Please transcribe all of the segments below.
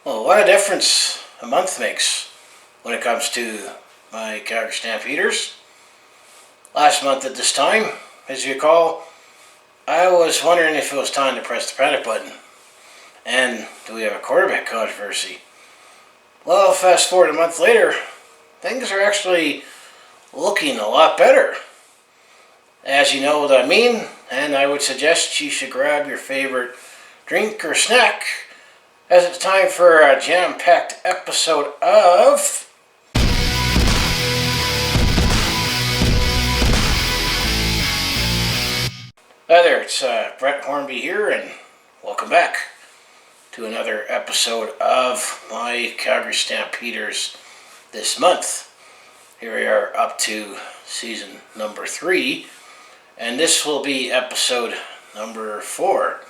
Well, what a difference a month makes when it comes to my Calgary Stampeders. Last month at this time, as you recall, I was wondering if it was time to press the panic button. And do we have a quarterback controversy? Well, fast forward a month later, things are actually looking a lot better. As you know what I mean, and I would suggest you should grab your favorite drink or snack, as it's time for a jam-packed episode of Hi there, it's Brett Hornby here, and welcome back to another episode of my Calgary Stampeders this month. Here we are up to season number 3, and this will be episode number 4,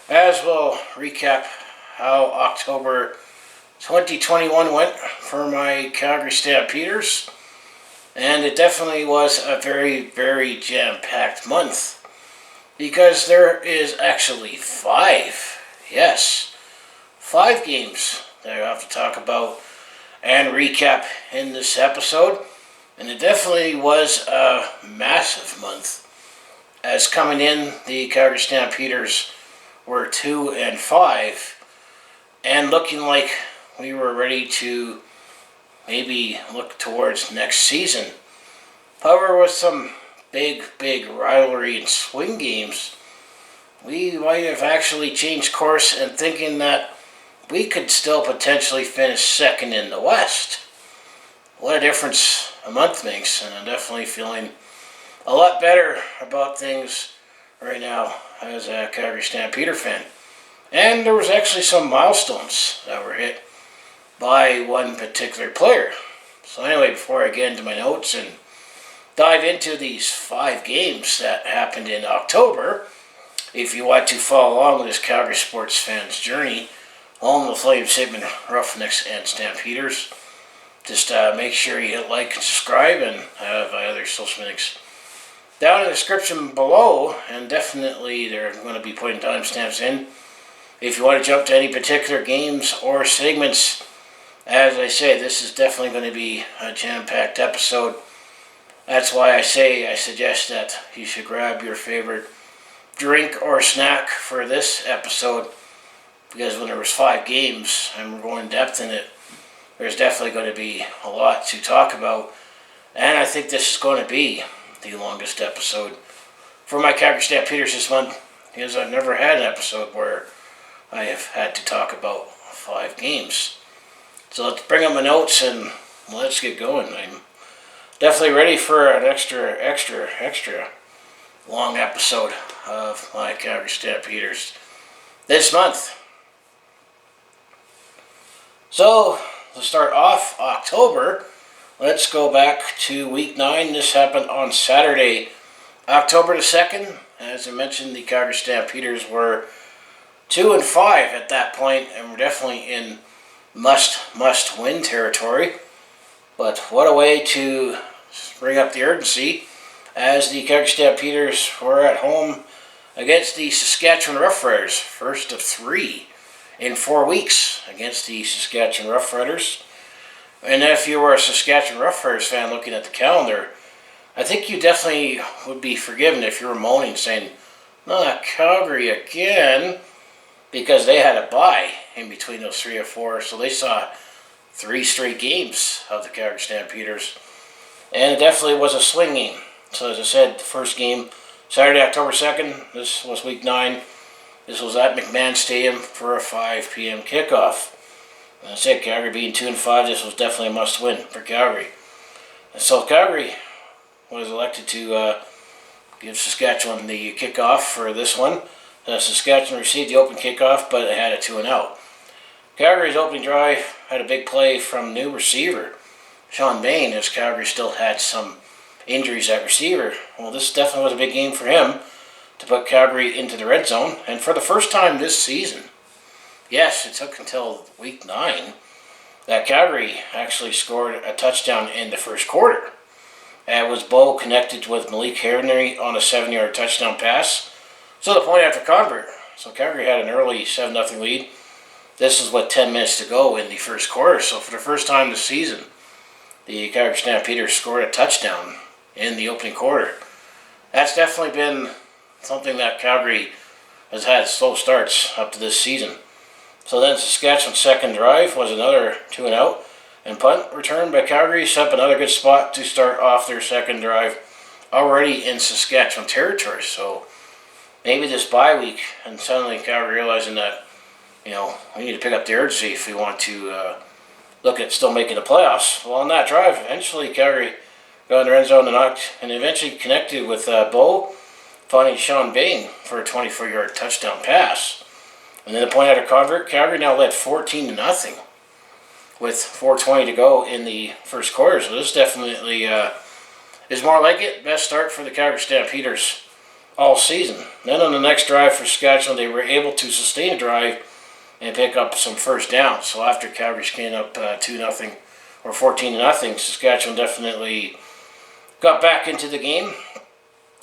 as we'll recap how October 2021 went for my Calgary Stampeders, and it definitely was a very, very jam-packed month. Because there is actually 5 games that I have to talk about and recap in this episode. And it definitely was a massive month. As coming in, the Calgary Stampeders were 2-5. And looking like we were ready to maybe look towards next season. However, with some big rivalry and swing games, we might have actually changed course and thinking that we could still potentially finish second in the West. What a difference a month makes, and I'm definitely feeling a lot better about things right now as a Calgary Stampeder fan. And there was actually some milestones that were hit by one particular player. So anyway, before I get into my notes and dive into these 5 games that happened in October, if you want to follow along with this Calgary sports fan's journey along the Flames, Saskatchewan Roughnecks, and Stampeders, just make sure you hit like and subscribe, and have my other social links down in the description below, and definitely they're going to be putting timestamps in if you want to jump to any particular games or segments. As I say, this is definitely going to be a jam-packed episode. That's why I suggest that you should grab your favorite drink or snack for this episode, because when there was 5 games and we're going in depth in it, there's definitely going to be a lot to talk about, and I think this is going to be the longest episode for my Calgary Stampeders this month, because I've never had an episode where I have had to talk about 5 games. So let's bring up my notes and let's get going. I'm definitely ready for an extra long episode of my Calgary Stampeders this month. So, to start off October, let's go back to week 9. This happened on Saturday, October the 2nd. As I mentioned, the Calgary Stampeders were 2-5 at that point, and we're definitely in must-win territory. But what a way to bring up the urgency, as the Calgary Stampeders were at home against the Saskatchewan Roughriders, first of 3 in 4 weeks against the Saskatchewan Roughriders. And if you were a Saskatchewan Roughriders fan looking at the calendar, I think you definitely would be forgiven if you were moaning, saying, not Calgary again, because they had a bye in between those 3 or 4, so they saw 3 straight games of the Calgary Stampeders. And it definitely was a swing game. So as I said, the first game, Saturday, October 2nd, this was week 9. This was at McMahon Stadium for a 5 p.m. kickoff. And I said, Calgary being 2-5, this was definitely a must-win for Calgary. And so Calgary was elected to give Saskatchewan the kickoff for this one. Saskatchewan received the open kickoff, but it had a 2-0. Calgary's opening drive had a big play from new receiver Sean Bain, as Calgary still had some injuries at receiver. Well, this definitely was a big game for him to put Calgary into the red zone, and for the first time this season, yes, it took until week 9 that Calgary actually scored a touchdown in the first quarter. It was Bo connected with Malik Henry on a 7-yard touchdown pass, so the point after convert. So Calgary had an early 7-0 lead. This is with 10 minutes to go in the first quarter. So for the first time this season, the Calgary Stampeders scored a touchdown in the opening quarter. That's definitely been something that Calgary has had slow starts up to this season. So then Saskatchewan's second drive was another 2-and-out, and punt return by Calgary set up another good spot to start off their second drive already in Saskatchewan territory. So maybe this bye week, and suddenly Calgary realizing that, we need to pick up the urgency if we want to look at still making the playoffs. Well, on that drive, eventually Calgary got in the end zone and eventually connected with Bo, finding Sean Bain for a 24-yard touchdown pass. And then the point after convert, Calgary now led 14-0 with 4:20 to go in the first quarter. So this definitely is more like it. Best start for the Calgary Stampeders all season. Then on the next drive for Saskatchewan, they were able to sustain a drive and pick up some first downs. So after Calgary came up 2-0 or 14-0, Saskatchewan definitely got back into the game.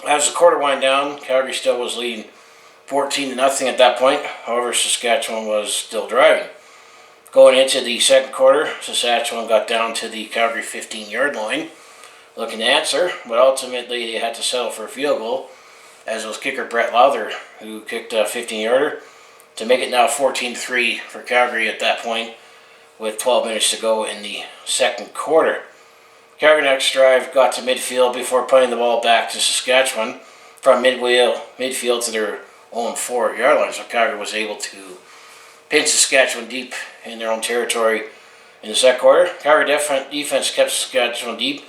As the quarter wind down, Calgary still was leading 14-0 at that point. However, Saskatchewan was still driving. Going into the second quarter, Saskatchewan got down to the Calgary 15-yard line, looking to answer, but ultimately they had to settle for a field goal, as it was kicker Brett Lowther who kicked a 15-yarder to make it now 14-3 for Calgary at that point, with 12 minutes to go in the second quarter. Calgary next drive got to midfield before putting the ball back to Saskatchewan from midfield to their own 4-yard line. So Calgary was able to pin Saskatchewan deep in their own territory in the second quarter. Calgary defense kept Saskatchewan deep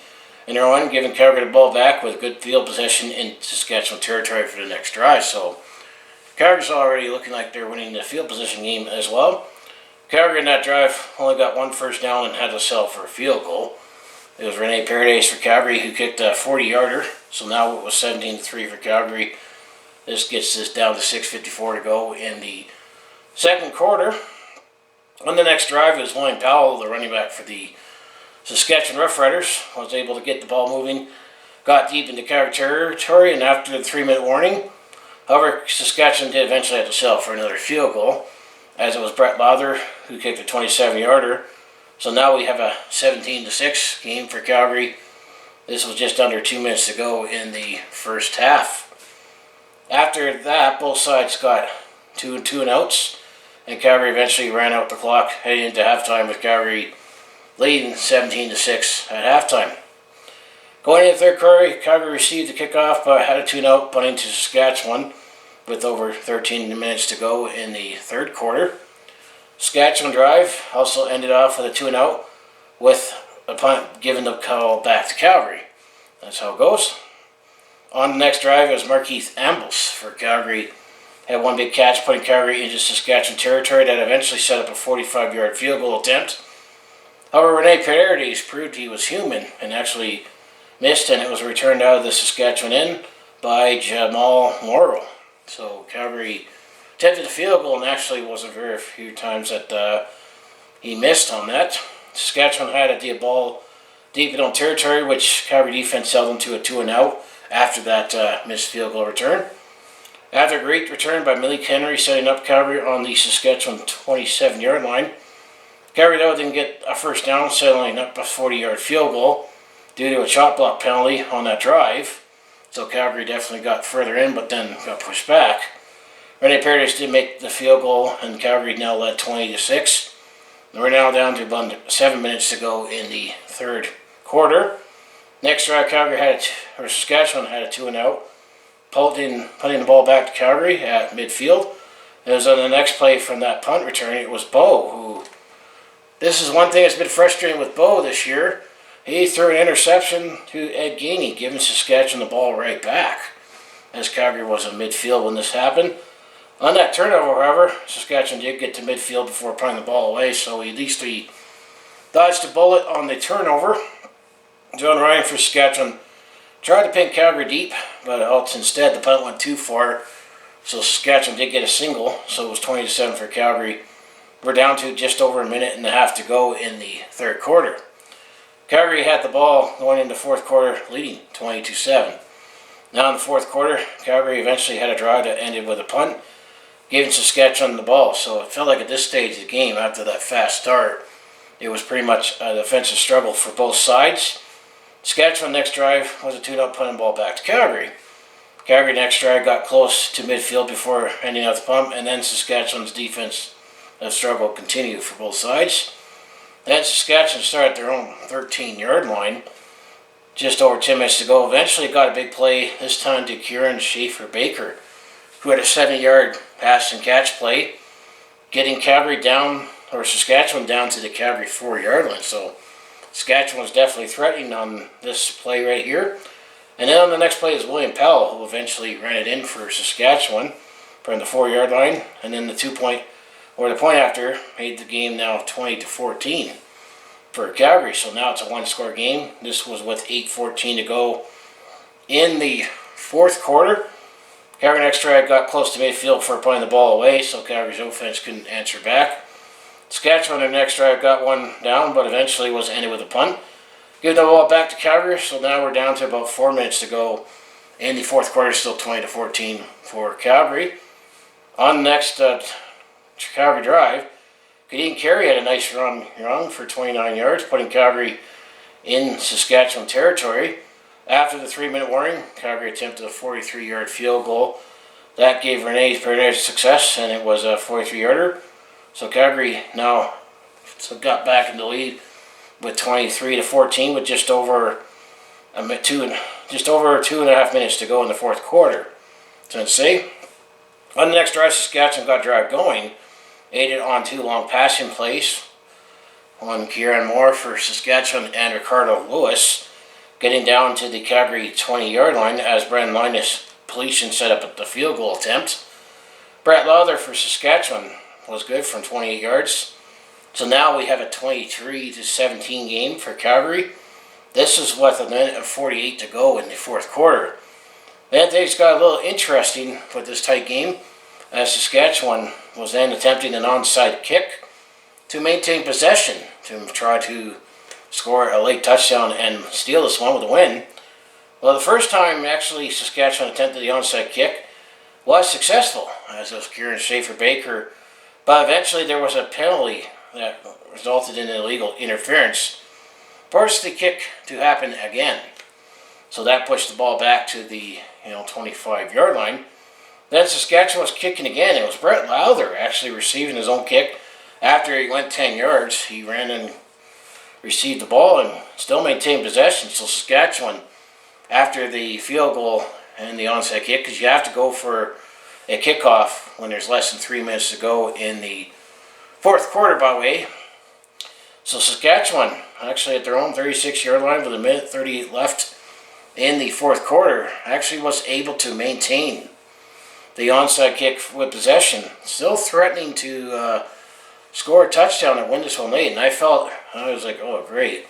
in their own, giving Calgary the ball back with good field possession in Saskatchewan territory for the next drive. So Calgary's already looking like they're winning the field position game as well. Calgary in that drive only got one first down and had to settle for a field goal. It was Rene Paredes for Calgary who kicked a 40-yarder. So now it was 17-3 for Calgary. This gets us down to 6:54 to go in the second quarter. On the next drive, it was William Powell, the running back for the Saskatchewan Roughriders, was able to get the ball moving, got deep into Calgary territory, and after the 3-minute warning, however, Saskatchewan did eventually have to settle for another field goal, as it was Brett Lowther who kicked a 27-yarder. So now we have a 17-6 game for Calgary. This was just under 2 minutes to go in the first half. After that, both sides got two and outs, and Calgary eventually ran out the clock heading into halftime with Calgary leading 17-6 at halftime. Going into the third quarter, Calgary received the kickoff but had a 2-out punting to Saskatchewan with over 13 minutes to go in the third quarter. Saskatchewan drive also ended off with a 2-out with a punt given the call back to Calgary. That's how it goes. On the next drive, it was Markeith Ambles for Calgary. Had one big catch, putting Calgary into Saskatchewan territory that eventually set up a 45-yard field goal attempt. However, Rene Paredes proved he was human and actually missed, and it was returned out of the Saskatchewan end by Jamal Morrow. So Calgary attempted a field goal, and actually wasn't very few times that he missed on that. Saskatchewan had the ball deep in own territory, which Calgary defense held them to a 2-and-out after that missed field goal return. After a great return by Malik Henry, setting up Calgary on the Saskatchewan 27-yard line, Calgary though didn't get a first down, settling up a 40-yard field goal due to a chop block penalty on that drive. So Calgary definitely got further in, but then got pushed back. Rene Paredes did make the field goal, and Calgary now led 20-6. And we're now down to about 7 minutes to go in the third quarter. Next drive, Saskatchewan had a 2-and-out, putting the ball back to Calgary at midfield. It was on the next play from that punt return. It was Bo who. This is one thing that's been frustrating with Bo this year. He threw an interception to Ed Gainey, giving Saskatchewan the ball right back, as Calgary was in midfield when this happened. On that turnover, however, Saskatchewan did get to midfield before punting the ball away, so at least he dodged a bullet on the turnover. John Ryan for Saskatchewan tried to pin Calgary deep, but instead the punt went too far, so Saskatchewan did get a single, so it was 20-7 for Calgary. We're down to just over a minute and a half to go in the third quarter. Calgary had the ball going into the fourth quarter, leading 20-7. Now in the fourth quarter, Calgary eventually had a drive that ended with a punt, giving Saskatchewan the ball. So it felt like at this stage of the game, after that fast start, it was pretty much a defensive struggle for both sides. Saskatchewan next drive was a 2-0 putting the ball back to Calgary. Calgary next drive got close to midfield before ending out the pump, and then Saskatchewan's defense struggle continued for both sides. Then Saskatchewan started their own 13-yard line. Just over 10 minutes to go. Eventually got a big play, this time to Kieran Schaefer-Baker, who had a 70-yard pass and catch play, getting Calgary down, or Saskatchewan down to the Calgary 4-yard line. So Saskatchewan was definitely threatening on this play right here. And then on the next play is William Powell, who eventually ran it in for Saskatchewan from the 4-yard line. And then the point after made the game now 20-14 for Calgary. So now it's a one-score game. This was with 8:14 to go in the fourth quarter. Calgary next drive got close to midfield for putting the ball away, so Calgary's offense couldn't answer back. Saskatchewan their next drive got one down, but eventually was ended with a punt. Give the ball back to Calgary, so now we're down to about 4 minutes to go in the fourth quarter, still 20-14 for Calgary. On the next Calgary drive, Gideon Carey had a nice run for 29 yards, putting Calgary in Saskatchewan territory. After the 3-minute warning, Calgary attempted a 43-yard field goal. That gave Rene Perez success, and it was a 43-yarder. So Calgary now got back in the lead with 23-14 with just over 2.5 minutes to go in the fourth quarter. So to say, on the next drive, Saskatchewan got drive going, aided on 2 long passing plays on Kieran Moore for Saskatchewan and Ricardo Lewis, getting down to the Calgary 20-yard line as Brendan Linus Polichin set up the field goal attempt. Brett Lowther for Saskatchewan was good from 28 yards. So now we have a 23-17 game for Calgary. This is with a minute and 48 to go in the fourth quarter. Then things got a little interesting with this tight game, as Saskatchewan was then attempting an onside kick to maintain possession to try to score a late touchdown and steal this one with a win. Well, the first time actually Saskatchewan attempted the onside kick was successful, as it was Kieran Schaefer-Baker, but eventually there was a penalty that resulted in illegal interference, forced the kick to happen again. So that pushed the ball back to the 25-yard line. Then Saskatchewan was kicking again. It was Brett Lowther actually receiving his own kick. After he went 10 yards, he ran and received the ball and still maintained possession. So Saskatchewan, after the field goal and the onside kick, because you have to go for a kickoff when there's less than 3 minutes to go in the fourth quarter, by the way. So Saskatchewan, actually at their own 36-yard line with a minute 38 left in the fourth quarter, actually was able to maintain the onside kick with possession, still threatening to score a touchdown and win this one late. And I was like, oh, great.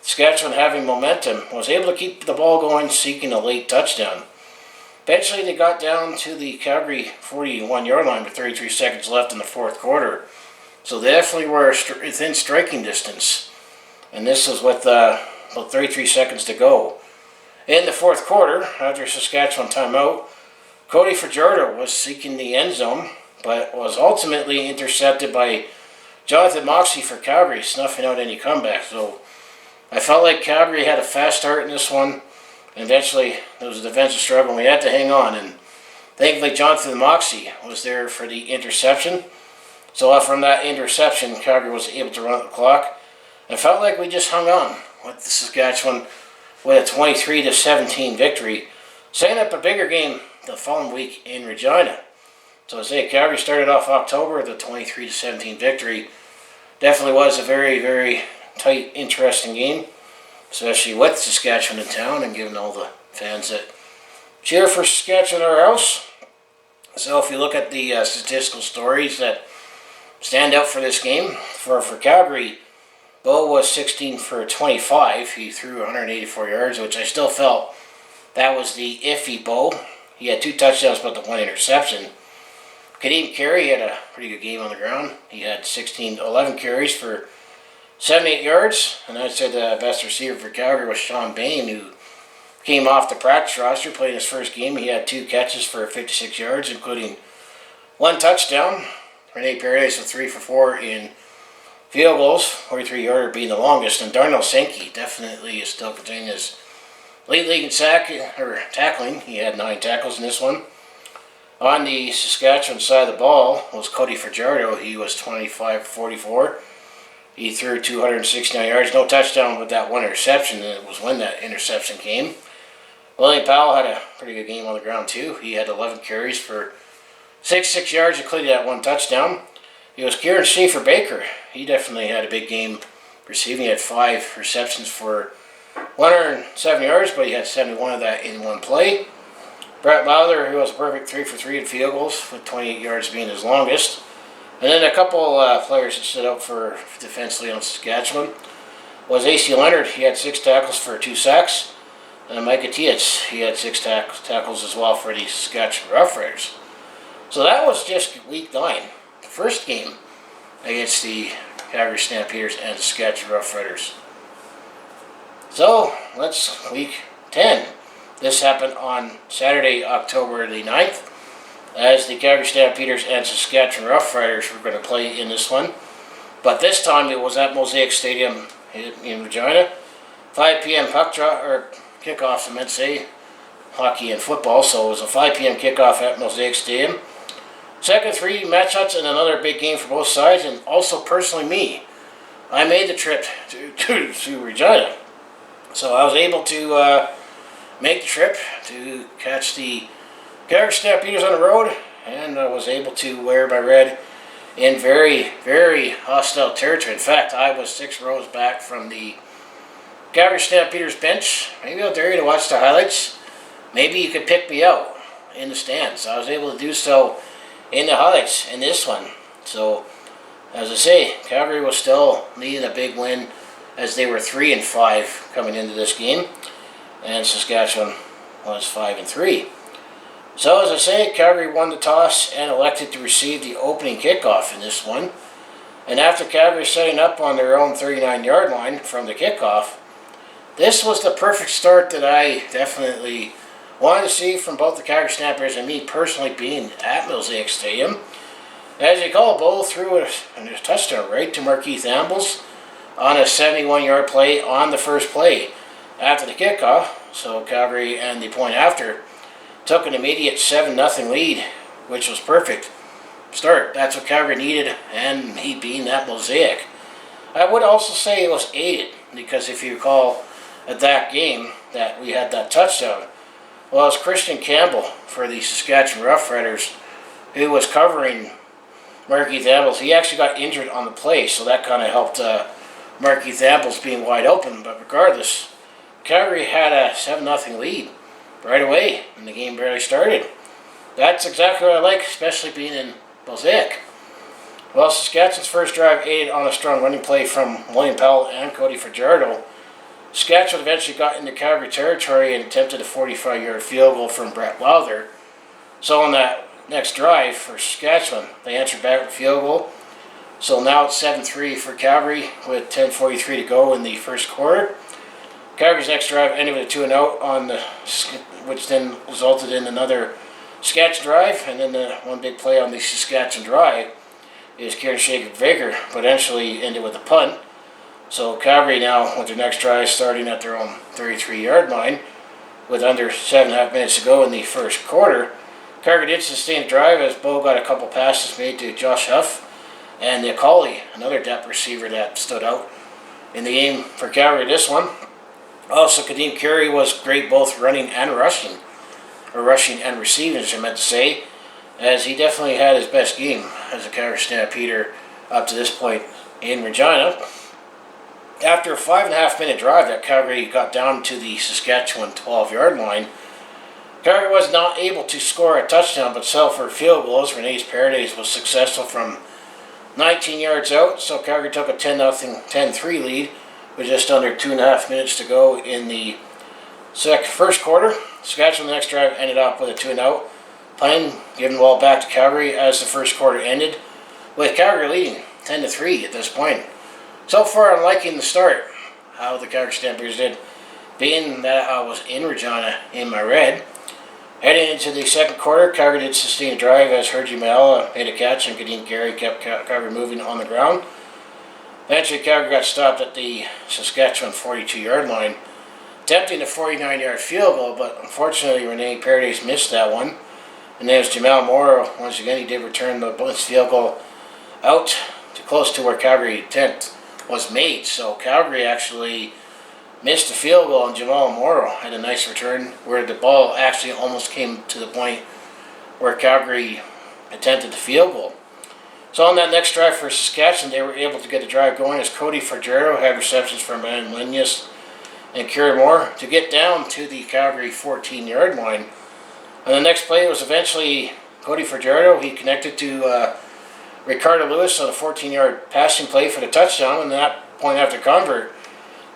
Saskatchewan, having momentum, was able to keep the ball going, seeking a late touchdown. Eventually, they got down to the Calgary 41-yard line with 33 seconds left in the fourth quarter. So they definitely were within striking distance. And this was with about 33 seconds to go. In the fourth quarter, after Saskatchewan timeout, Cody Fajardo was seeking the end zone, but was ultimately intercepted by Jonathan Moxey for Calgary, snuffing out any comeback. So I felt like Calgary had a fast start in this one. And eventually, there was a defensive struggle, and we had to hang on. And thankfully, Jonathan Moxey was there for the interception. So from that interception, Calgary was able to run up the clock. I felt like we just hung on with the Saskatchewan with a 23-17 victory, setting up a bigger game the following week in Regina. So I say Calgary started off October with a 23-17 victory. Definitely was a very, very tight, interesting game, especially with Saskatchewan in town and given all the fans that cheer for Saskatchewan in our house. So if you look at the statistical stories that stand out for this game, for Calgary, Bo was 16 for 25. He threw 184 yards, which I still felt that was the iffy Bo. He had 2 touchdowns but the 1 interception. Kadeem Carey had a pretty good game on the ground. He had 11 carries for 78 yards. And I'd say the best receiver for Calgary was Sean Bain, who came off the practice roster, playing his first game. He had 2 catches for 56 yards, including 1 touchdown. Rene Paredes with 3 for 4 in field goals, 43-yarder being the longest, and Darnell Sankey definitely is still continuing his lead league in tackling. He had 9 tackles in this one. On the Saskatchewan side of the ball was Cody Fajardo. He was 25 for 44. He threw 269 yards, no touchdown with that 1 interception, and it was when that interception came. William Powell had a pretty good game on the ground too. He had 11 carries for 66 yards, including that 1 touchdown. It was Kieran Schaefer-Baker. He definitely had a big game receiving. He had 5 receptions for 107 yards, but he had 71 of that in 1 play. Brett Lowther, who was a perfect 3 for 3 in field goals, with 28 yards being his longest. And then a couple players that stood out for defensively on Saskatchewan was A.C. Leonard. He had 6 tackles for 2 sacks. And Micah Tietz, he had 6 tackles as well for the Saskatchewan Roughriders. So that was just week 9, the first game against the Calgary Stampeders and Saskatchewan Roughriders. So let's week 10. This happened on Saturday, October the 9th. As the Calgary Stampeders and Saskatchewan Roughriders were going to play in this one. But this time it was at Mosaic Stadium in Regina. 5 p.m. kickoff, I meant to say, hockey and football. So it was a 5 p.m. kickoff at Mosaic Stadium. Second 3 matchups and another big game for both sides. And also personally me, I made the trip to Regina. So I was able to make the trip to catch the Calgary Stampeders on the road, and I was able to wear my red in very, very hostile territory. In fact, I was 6 rows back from the Calgary Stampeders bench. Maybe I'll dare you to watch the highlights. Maybe you could pick me out in the stands. I was able to do so in the highlights in this one. So, as I say, Calgary was still needing a big win as they were 3-5 coming into this game, and Saskatchewan was 5-3. So, as I say, Calgary won the toss and elected to receive the opening kickoff in this one. And after Calgary setting up on their own 39-yard line from the kickoff, this was the perfect start that I definitely wanted to see from both the Calgary Stampeders and me personally being at Mosaic Stadium. As they call, Bowl threw a touchdown right to Markeith Ambles on a 71-yard play on the first play after the kickoff. So Calgary and the point after took an immediate 7-0 lead, which was perfect start. That's what Calgary needed, and he being that Mosaic. I would also say it was aided, because if you recall at that game that we had that touchdown, well, it was Christian Campbell for the Saskatchewan Roughriders who was covering Markeith Ambles. He actually got injured on the play, so that kind of helped Markeith Ambles being wide open. But regardless, Calgary had a 7-0 lead right away, and the game barely started. That's exactly what I like, especially being in Mosaic. Well, Saskatchewan's first drive aided on a strong running play from William Powell and Cody Fajardo. Saskatchewan eventually got into Calgary territory and attempted a 45-yard field goal from Brett Lowther. So on that next drive for Saskatchewan, they answered back with a field goal. So now it's 7-3 for Calgary with 10:43 to go in the first quarter. Calgary's next drive ended with a 2-and-out on the, which then resulted in another Saskatchewan drive, and then the one big play on the Saskatchewan drive is Kieran Schaefer-Baker, but eventually ended with a punt. So Calgary now, with their next drive, starting at their own 33-yard line, with under 7.5 minutes to go in the first quarter. Calgary did sustain the drive as Bo got a couple passes made to Josh Huff and Nicoli, another depth receiver that stood out in the game for Calgary this one. Also, Kadeem Carey was great both running and rushing, or rushing and receiving, as I meant to say, as he definitely had his best game as a Calgary Stampeder up to this point in Regina. After a 5.5 minute drive that Calgary got down to the Saskatchewan 12-yard line, Calgary was not able to score a touchdown but settled for field goals. Rene Paredes was successful from 19 yards out, so Calgary took a 10-3 lead with just under 2.5 minutes to go in the first quarter. Saskatchewan's next drive ended up with a 2-and-out, giving the ball back to Calgary as the first quarter ended, with Calgary leading 10-3 at this point. So far, I'm liking the start, how the Calgary Stampeders did, being that I was in Regina in my red. Heading into the second quarter, Calgary did sustain a drive as Regina made a catch and Gary kept Calgary moving on the ground. Eventually, Calgary got stopped at the Saskatchewan 42-yard line, attempting a 49-yard field goal, but unfortunately, Rene Paredes missed that one. And then it was Jamal Morrow. Once again, he did return the bonus field goal out to close to where Calgary attempt was made. So Calgary actually missed the field goal, and Jamal Morrow had a nice return where the ball actually almost came to the point where Calgary attempted the field goal. So on that next drive for Saskatchewan, they were able to get the drive going as Cody Fajardo had receptions from Brandon Lenius and Kieran Moore to get down to the Calgary 14-yard line. And the next play was eventually Cody Fajardo. He connected to Ricardo Lewis on a 14-yard passing play for the touchdown, and at that point after convert,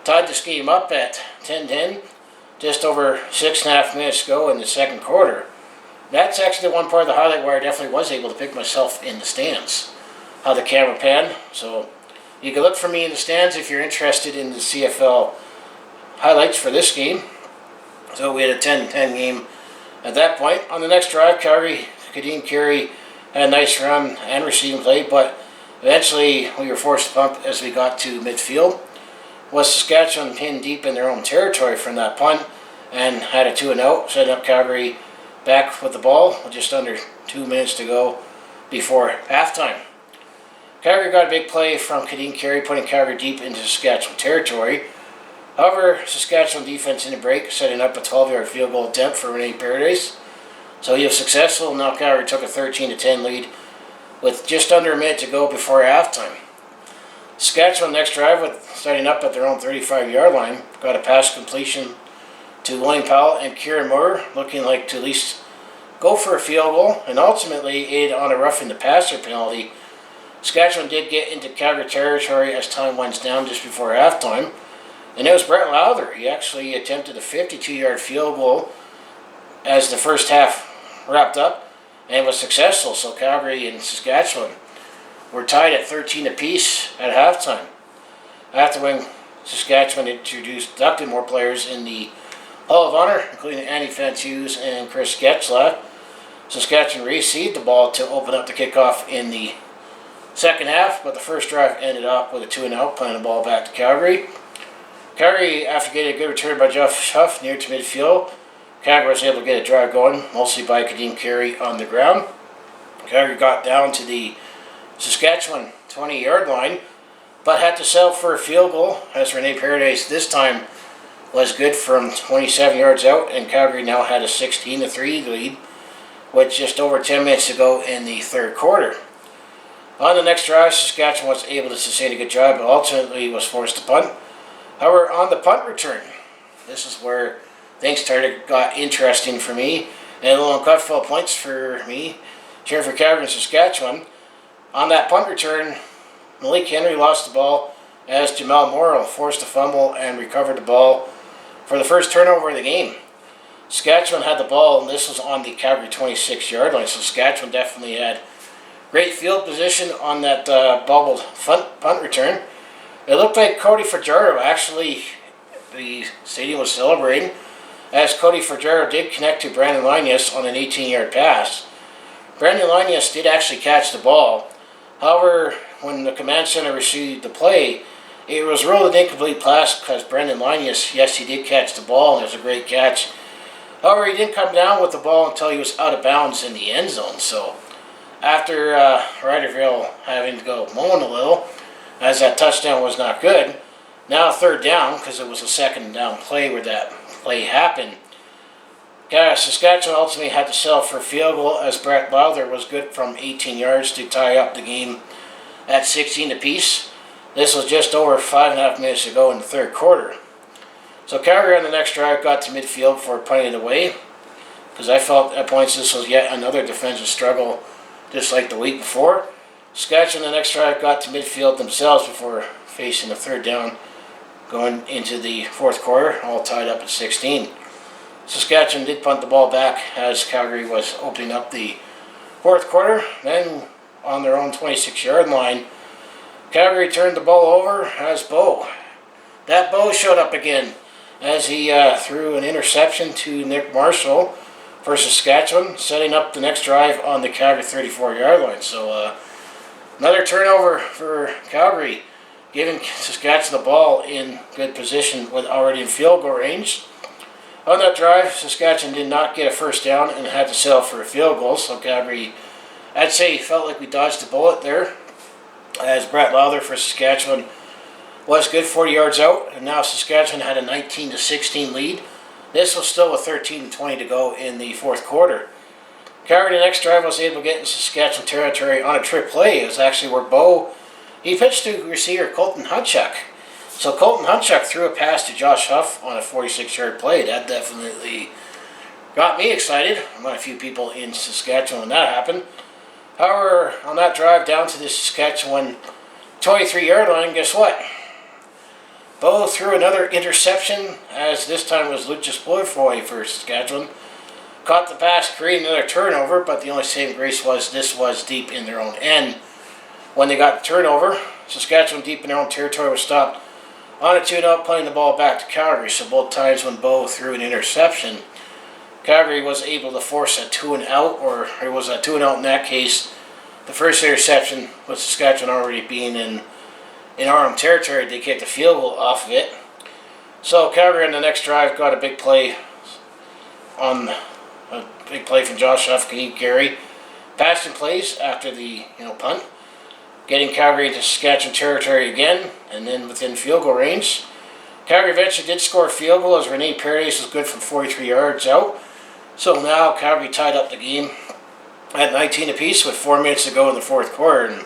tied this game up at 10-10, just over 6.5 minutes to go in the second quarter. That's actually the one part of the highlight where I definitely was able to pick myself in the stands. How the camera panned. So you can look for me in the stands if you're interested in the CFL highlights for this game. So we had a 10-10 game at that point. On the next drive, Kadeem Carey had a nice run and receiving play, but eventually we were forced to punt as we got to midfield. Was Saskatchewan pinned deep in their own territory from that punt and had a 2-0, setting up Calgary back with the ball with just under 2 minutes to go before halftime. Calgary got a big play from Kadeem Carey, putting Calgary deep into Saskatchewan territory. However, Saskatchewan defense in the break, setting up a 12-yard field goal attempt for Rene Paredes. So he was successful. Now Calgary took a 13-10 lead with just under a minute to go before halftime. Saskatchewan next drive, starting up at their own 35-yard line, got a pass completion to William Powell and Kieran Moore, looking like to at least go for a field goal, and ultimately aid on a roughing the passer penalty. Saskatchewan did get into Calgary territory as time winds down just before halftime, and it was Brett Lowther. He actually attempted a 52-yard field goal as the first half wrapped up, and was successful. So Calgary and Saskatchewan were tied at 13 apiece at halftime. After when Saskatchewan inducted more players in the Hall of Honor, including Andy Fantuz and Chris Getzlaff, Saskatchewan received the ball to open up the kickoff in the second half, but the first drive ended up with a 2-0, playing the ball back to Calgary. Calgary, after getting a good return by Jeff Huff near to midfield, Calgary was able to get a drive going, mostly by Kadeem Carey on the ground. Calgary got down to the Saskatchewan 20-yard line, but had to settle for a field goal as Rene Paredes this time was good from 27 yards out, and Calgary now had a 16-3 lead with just over 10 minutes to go in the third quarter. On the next drive, Saskatchewan was able to sustain a good drive, but ultimately was forced to punt. However, on the punt return, this is where things got interesting for me, and a little uncomfortable points for me, cheering for Calgary and Saskatchewan. On that punt return, Malik Henry lost the ball as Jamal Morrow forced a fumble and recovered the ball for the first turnover of the game. Saskatchewan had the ball, and this was on the Calgary 26-yard line, so Saskatchewan definitely had great field position on that bobbled punt return. It looked like Cody Fajardo, actually, the stadium was celebrating, as Cody Fajardo did connect to Brandon Lenius on an 18-yard pass. Brandon Lenius did actually catch the ball. However, when the command center received the play, it was ruled an incomplete pass because Brandon Lenius, yes, he did catch the ball, and it was a great catch. However, he didn't come down with the ball until he was out of bounds in the end zone. So after Riderville having to go mowing a little, as that touchdown was not good, now third down, because it was a second down play where that play happened, Saskatchewan ultimately had to settle for a field goal as Brett Lowther was good from 18 yards to tie up the game at 16 apiece. This was just over 5.5 minutes to go in the third quarter. So Calgary on the next drive got to midfield for punting it away, because I felt at points this was yet another defensive struggle just like the week before. Saskatchewan on the next drive got to midfield themselves before facing the third down going into the fourth quarter, all tied up at 16. Saskatchewan did punt the ball back as Calgary was opening up the fourth quarter. Then on their own 26-yard line, Calgary turned the ball over as Bo. That Bo showed up again as he threw an interception to Nick Marshall, for Saskatchewan, setting up the next drive on the Calgary 34-yard line. So another turnover for Calgary, giving Saskatchewan the ball in good position with already in field goal range. On that drive, Saskatchewan did not get a first down and had to settle for a field goal. So Calgary, I'd say, felt like we dodged a bullet there, as Brett Lowther for Saskatchewan was good 40 yards out, and now Saskatchewan had a 19-16 lead. This was still with 13-20 to go in the fourth quarter. Calgary, the next drive, was able to get in Saskatchewan territory on a trick play. It was actually where he pitched to receiver Colton Hutchuk. So Colton Hutchuk threw a pass to Josh Huff on a 46-yard play. That definitely got me excited. I met a few people in Saskatchewan when that happened. However, on that drive down to the Saskatchewan 23-yard line, guess what? Bo threw another interception, as this time was Lucius Boyfoy for Saskatchewan. Caught the pass, created another turnover, but the only saving grace was this was deep in their own end. When they got the turnover, Saskatchewan deep in their own territory was stopped on a 2-0, playing the ball back to Calgary. So both times when Bo threw an interception, Calgary was able to force a 2-and-out, or it was a 2-and-out in that case. The first interception with Saskatchewan already being in our own territory, they kicked a field goal off of it. So Calgary on the next drive got a big play from Josh Huff, Gary. Passed in plays after the punt, getting Calgary into Saskatchewan territory again, and then within field goal range. Calgary eventually did score a field goal as Rene Paredes was good from 43 yards out. So now Calgary tied up the game at 19 apiece with 4 minutes to go in the fourth quarter. And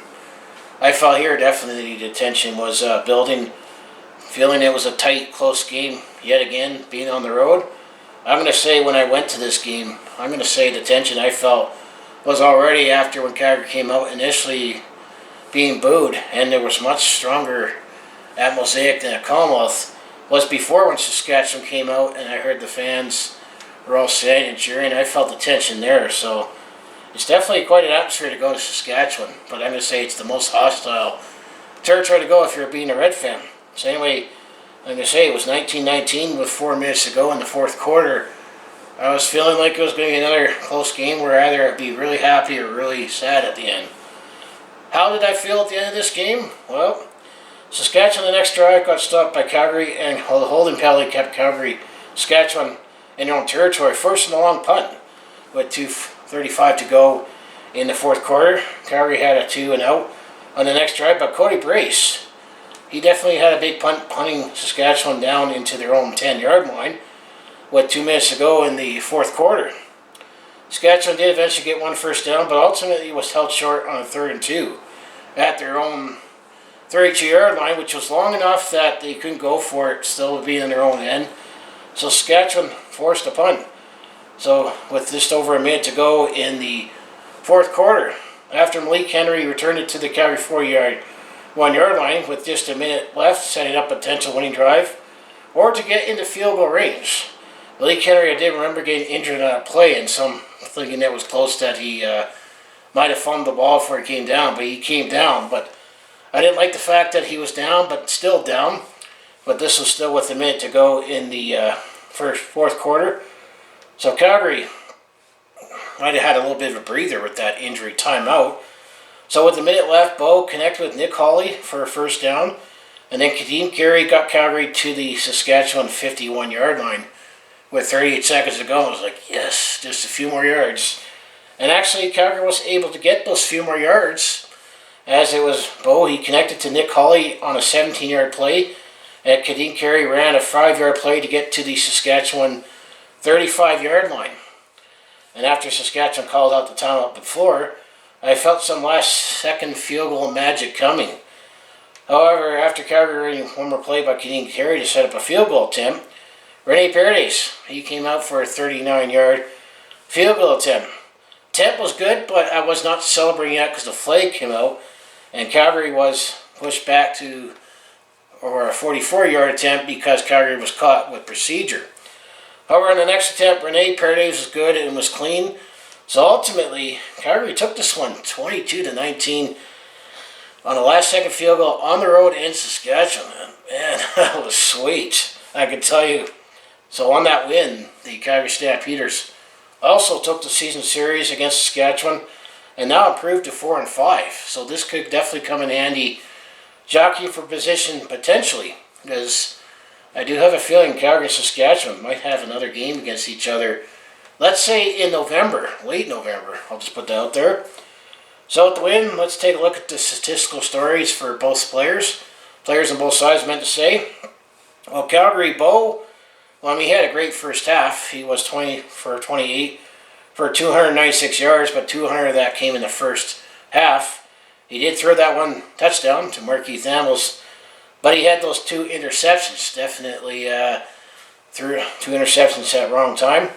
I felt here definitely the tension was building, feeling it was a tight, close game yet again, being on the road. I'm going to say when I went to this game, I'm going to say the tension I felt was already after when Calgary came out initially being booed, and there was much stronger at Mosaic than at Commonwealth, was before when Saskatchewan came out and I heard the fans were all saying and cheering. I felt the tension there, so it's definitely quite an atmosphere to go to Saskatchewan, but I'm going to say it's the most hostile territory to go if you're being a Red fan. So anyway, I'm going to say it was 19-19 with 4 minutes to go in the fourth quarter. I was feeling like it was going to be another close game where either I'd be really happy or really sad at the end. How did I feel at the end of this game? Well, Saskatchewan the next drive got stopped by Calgary, and the holding penalty kept Saskatchewan in their own territory, forcing a long punt with 2:35 to go in the fourth quarter. Calgary had a 2-and-out on the next drive, but Cody Brace, he definitely had a big punt, punting Saskatchewan down into their own 10-yard line with 2 minutes to go in the fourth quarter. Saskatchewan did eventually get one first down, but ultimately was held short on a 3rd and 2 at their own 32-yard line, which was long enough that they couldn't go for it, still being in their own end. So Saskatchewan forced a punt. So with just over a minute to go in the fourth quarter, after Malik Henry returned it to the Calgary 1-yard line with just a minute left, setting up a potential winning drive, or to get into field goal range. Malik Henry, I did remember getting injured on a play, and some thinking that was close that he might have fumbled the ball before he came down, but he came down. But I didn't like the fact that he was down, but still down. But this was still with a minute to go in the fourth quarter. So Calgary might have had a little bit of a breather with that injury timeout. So with a minute left, Bo connected with Nick Hawley for a first down, and then Kadeem Carey got Calgary to the Saskatchewan 51-yard line with 38 seconds to go. I was like, yes, just a few more yards. And actually, Calgary was able to get those few more yards, as it was Bo, he connected to Nick Hawley on a 17-yard play, and Kadeem Carey ran a 5-yard play to get to the Saskatchewan 35-yard line. And after Saskatchewan called out the timeout before, I felt some last-second field goal magic coming. However, after Calgary ran one more play by Kadeem Carey to set up a field goal attempt, Rene Paredes, he came out for a 39-yard field goal attempt. Attempt was good, but I was not celebrating that because the flag came out, and Calgary was pushed back to a 44-yard attempt because Calgary was caught with procedure. However, on the next attempt, Rene Paredes was good and was clean. So ultimately, Calgary took this one 22-19 on a last-second field goal on the road in Saskatchewan. Man, that was sweet, I could tell you. So on that win, the Calgary Stampeders Also took the season series against Saskatchewan and now improved to 4-5. So this could definitely come in handy jockeying for position potentially, because I do have a feeling Calgary and Saskatchewan might have another game against each other. Let's say in November, late November. I'll just put that out there. So with the win, let's take a look at the statistical stories for both players. Players on both sides meant to say. Well, Calgary, Bo, he had a great first half. He was 20 for 28 for 296 yards, but 200 of that came in the first half. He did throw that one touchdown to Markeith Ambles, but he had those 2 interceptions. Definitely threw 2 interceptions at the wrong time.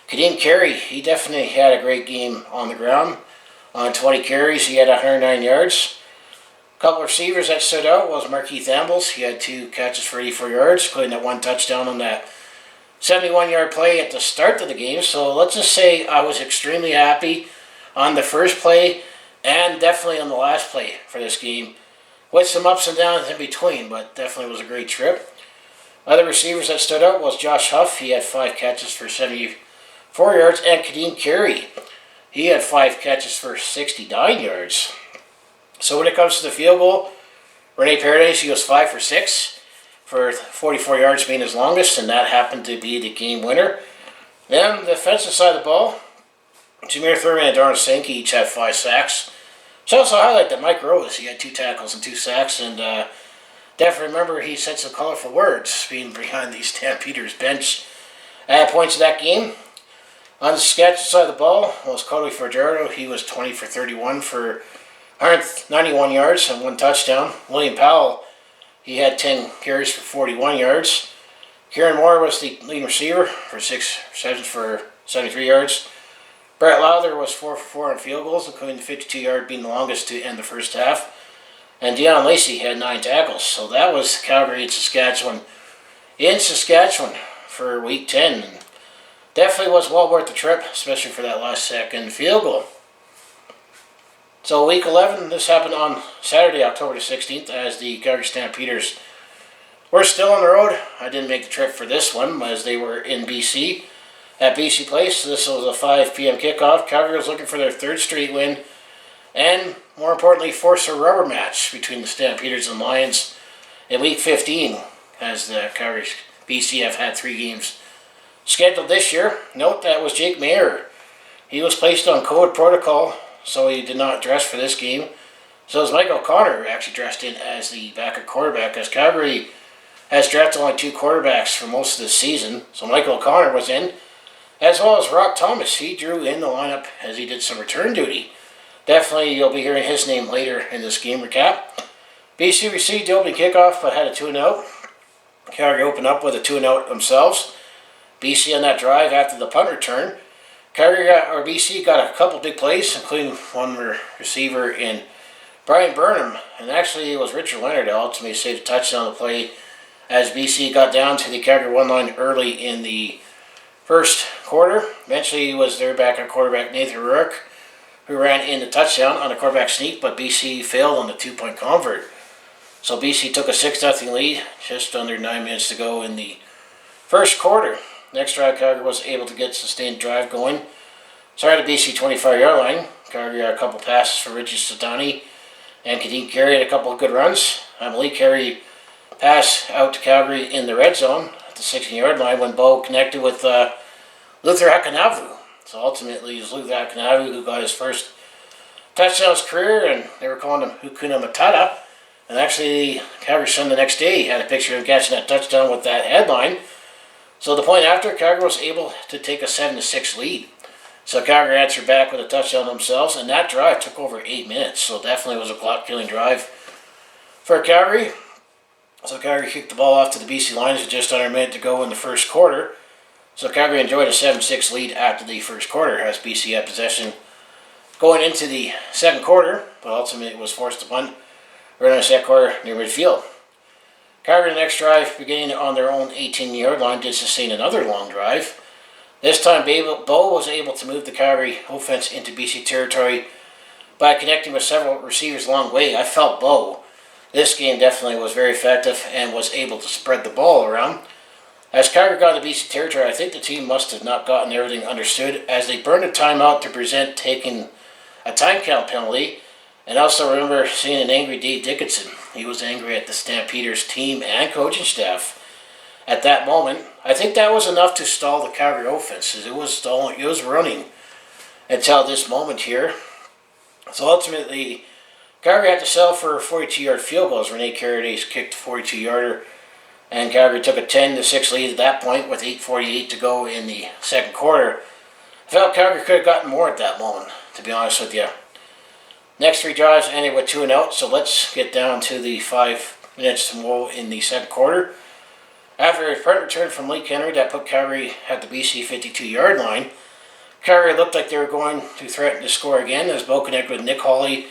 Kadeem Carey, he definitely had a great game on the ground. On 20 carries, he had 109 yards. A couple of receivers that stood out was Markeith Ambles. He had 2 catches for 84 yards, including that 1 touchdown on that 71-yard play at the start of the game. So let's just say I was extremely happy on the first play and definitely on the last play for this game, with some ups and downs in between, but definitely was a great trip. Other receivers that stood out was Josh Huff. He had 5 catches for 74 yards, and Kadeem Carey, he had 5 catches for 69 yards. So when it comes to the field goal, Rene Paredes, he was 5 for 6 for 44 yards being his longest, and that happened to be the game winner. Then the defensive side of the ball, Jameer Thurman and Darnell Sankey each had 5 sacks. Should also highlight that Mike Rose, he had 2 tackles and 2 sacks, and definitely remember he said some colorful words being behind the Stampeders bench at points of that game. On the Saskatchewan side of the ball was Cody Fajardo. He was 20 for 31 for 191 yards and 1 touchdown. William Powell, he had 10 carries for 41 yards. Kieran Moore was the lead receiver for 6 receptions for 73 yards. Brett Lowther was 4 for 4 on field goals, including the 52-yard being the longest to end the first half. And Deion Lacey had 9 tackles. So that was Calgary and Saskatchewan in Saskatchewan for Week 10. And definitely was well worth the trip, especially for that last second field goal. So Week 11, this happened on Saturday, October the 16th, as the Calgary Stampeders were still on the road. I didn't make the trip for this one, as they were in BC. At BC Place, this was a 5 p.m. kickoff. Calgary was looking for their 3rd straight win, and more importantly, force a rubber match between the Stampeders and Lions in Week 15, as the Calgary BC have had 3 games scheduled this year. Note that was Jake Mayer. He was placed on COVID protocol, so he did not dress for this game. So as Michael O'Connor actually dressed in as the backup quarterback, as Calgary has drafted only 2 quarterbacks for most of the season. So Michael O'Connor was in, as well as Rock Thomas. He drew in the lineup as he did some return duty. Definitely you'll be hearing his name later in this game recap. BC received the opening kickoff but had a 2-and-out. Calgary opened up with a 2-and-out themselves. BC on that drive after the punt return. BC got a couple big plays, including one receiver in Brian Burnham. And actually it was Richard Leonard that ultimately saved a touchdown on the play, as BC got down to the Calgary 1 line early in the first quarter. Eventually he was their backup quarterback Nathan Rourke, who ran in the touchdown on a quarterback sneak, but BC failed on the 2-point convert. So BC took a 6-0 lead, just under 9 minutes to go in the first quarter. Next drive, Calgary was able to get sustained drive going. Started at BC 25-yard line. Calgary got a couple passes for Richie Sadani, and Kadeem Carey had a couple of good runs. Malik Carey pass out to Calgary in the red zone at the 16-yard line when Bo connected with Luther Akanavu. So ultimately, it was Luther Akanavu who got his first touchdown of his career, and they were calling him Hukuna Matata. And actually, Calgary Sun the next day had a picture of him catching that touchdown with that headline. So the point after, Calgary was able to take a 7-6 lead. So Calgary answered back with a touchdown themselves, and that drive took over 8 minutes. So definitely was a clock-killing drive for Calgary. So Calgary kicked the ball off to the BC Lions with just under a minute to go in the first quarter. So Calgary enjoyed a 7-6 lead after the first quarter, as BC had possession going into the second quarter, but ultimately was forced to punt right in the second quarter near midfield. Calgary, the next drive, beginning on their own 18-yard line, did sustain another long drive. This time, Bo was able to move the Calgary offense into BC territory by connecting with several receivers along the way. I felt Bo, this game definitely was very effective and was able to spread the ball around. As Calgary got into BC territory, I think the team must have not gotten everything understood, as they burned a timeout to present taking a time count penalty. And also remember seeing an angry Dave Dickinson. He was angry at the Stampeders team and coaching staff at that moment. I think that was enough to stall the Calgary offense, as it was running until this moment here. So ultimately, Calgary had to settle for a 42-yard field goal as Rene Paredes kicked a 42-yarder, and Calgary took a 10-6 lead at that point with 8:48 to go in the second quarter. I felt Calgary could have gotten more at that moment, to be honest with you. Next three drives ended with 2 and out, so let's get down to the 5 minutes to go in the second quarter. After a punt return from Lee Henry that put Calgary at the BC 52-yard line, Calgary looked like they were going to threaten to score again as Bo connected with Nick Hawley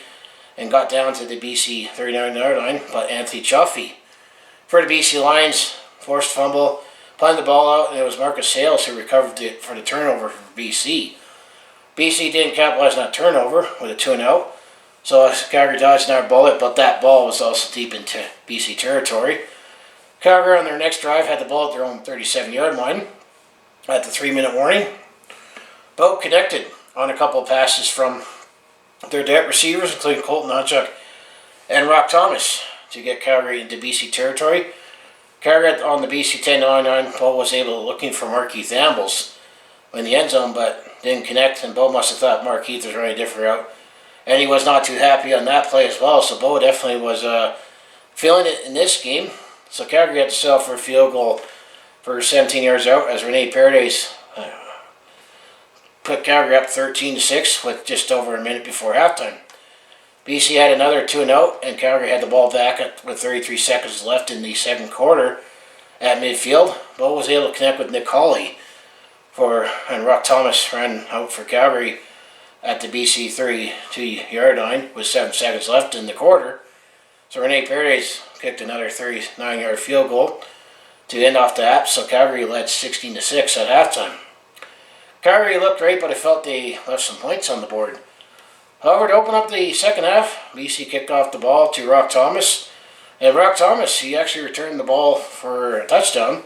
and got down to the BC 39-yard line, but Anthony Chaffee for the BC Lions forced fumble, punted the ball out, and it was Marcus Sales who recovered it for the turnover for BC. BC didn't capitalize on that turnover with a 2 and out, so Calgary dodged another bullet, but that ball was also deep into BC territory. Calgary on their next drive had the ball at their own 37-yard line at the 3-minute warning. Bo connected on a couple of passes from their depth receivers, including Colton Hodchuk and Rock Thomas, to get Calgary into BC territory. Calgary on the BC 10-9, Bo was looking for Markeith Ambles in the end zone, but didn't connect, and Bo must have thought Markeith was running a different route, and he was not too happy on that play as well, so Bo definitely was feeling it in this game. So Calgary had to settle for a field goal for 17 yards out as Rene Paredes put Calgary up 13-6 with just over a minute before halftime. BC had another 2 and out, and Calgary had the ball back with 33 seconds left in the second quarter at midfield. Bo was able to connect with Nick Hawley and Rock Thomas ran out for Calgary at the BC 32-yard line with 7 seconds left in the quarter. So Rene Paredes kicked another 39-yard field goal to end off the half, so Calgary led 16-6 at halftime. Calgary looked great, but I felt they left some points on the board. However, to open up the second half, BC kicked off the ball to Rock Thomas. And Rock Thomas, he actually returned the ball for a touchdown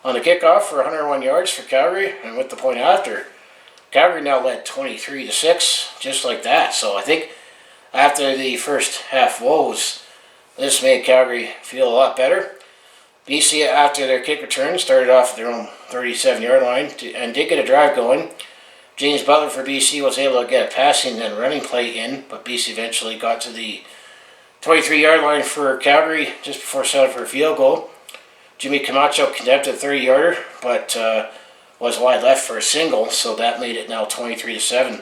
on the kickoff for 101 yards for Calgary, and with the point after, Calgary now led 23-6, just like that. So I think after the first half woes, this made Calgary feel a lot better. BC, after their kick return, started off at their own 37-yard line and did get a drive going. James Butler for BC was able to get a passing and running play in, but BC eventually got to the 23-yard line for Calgary just before settling for a field goal. Jimmy Camacho connected a 30-yarder, but was wide left for a single, so that made it now 23-7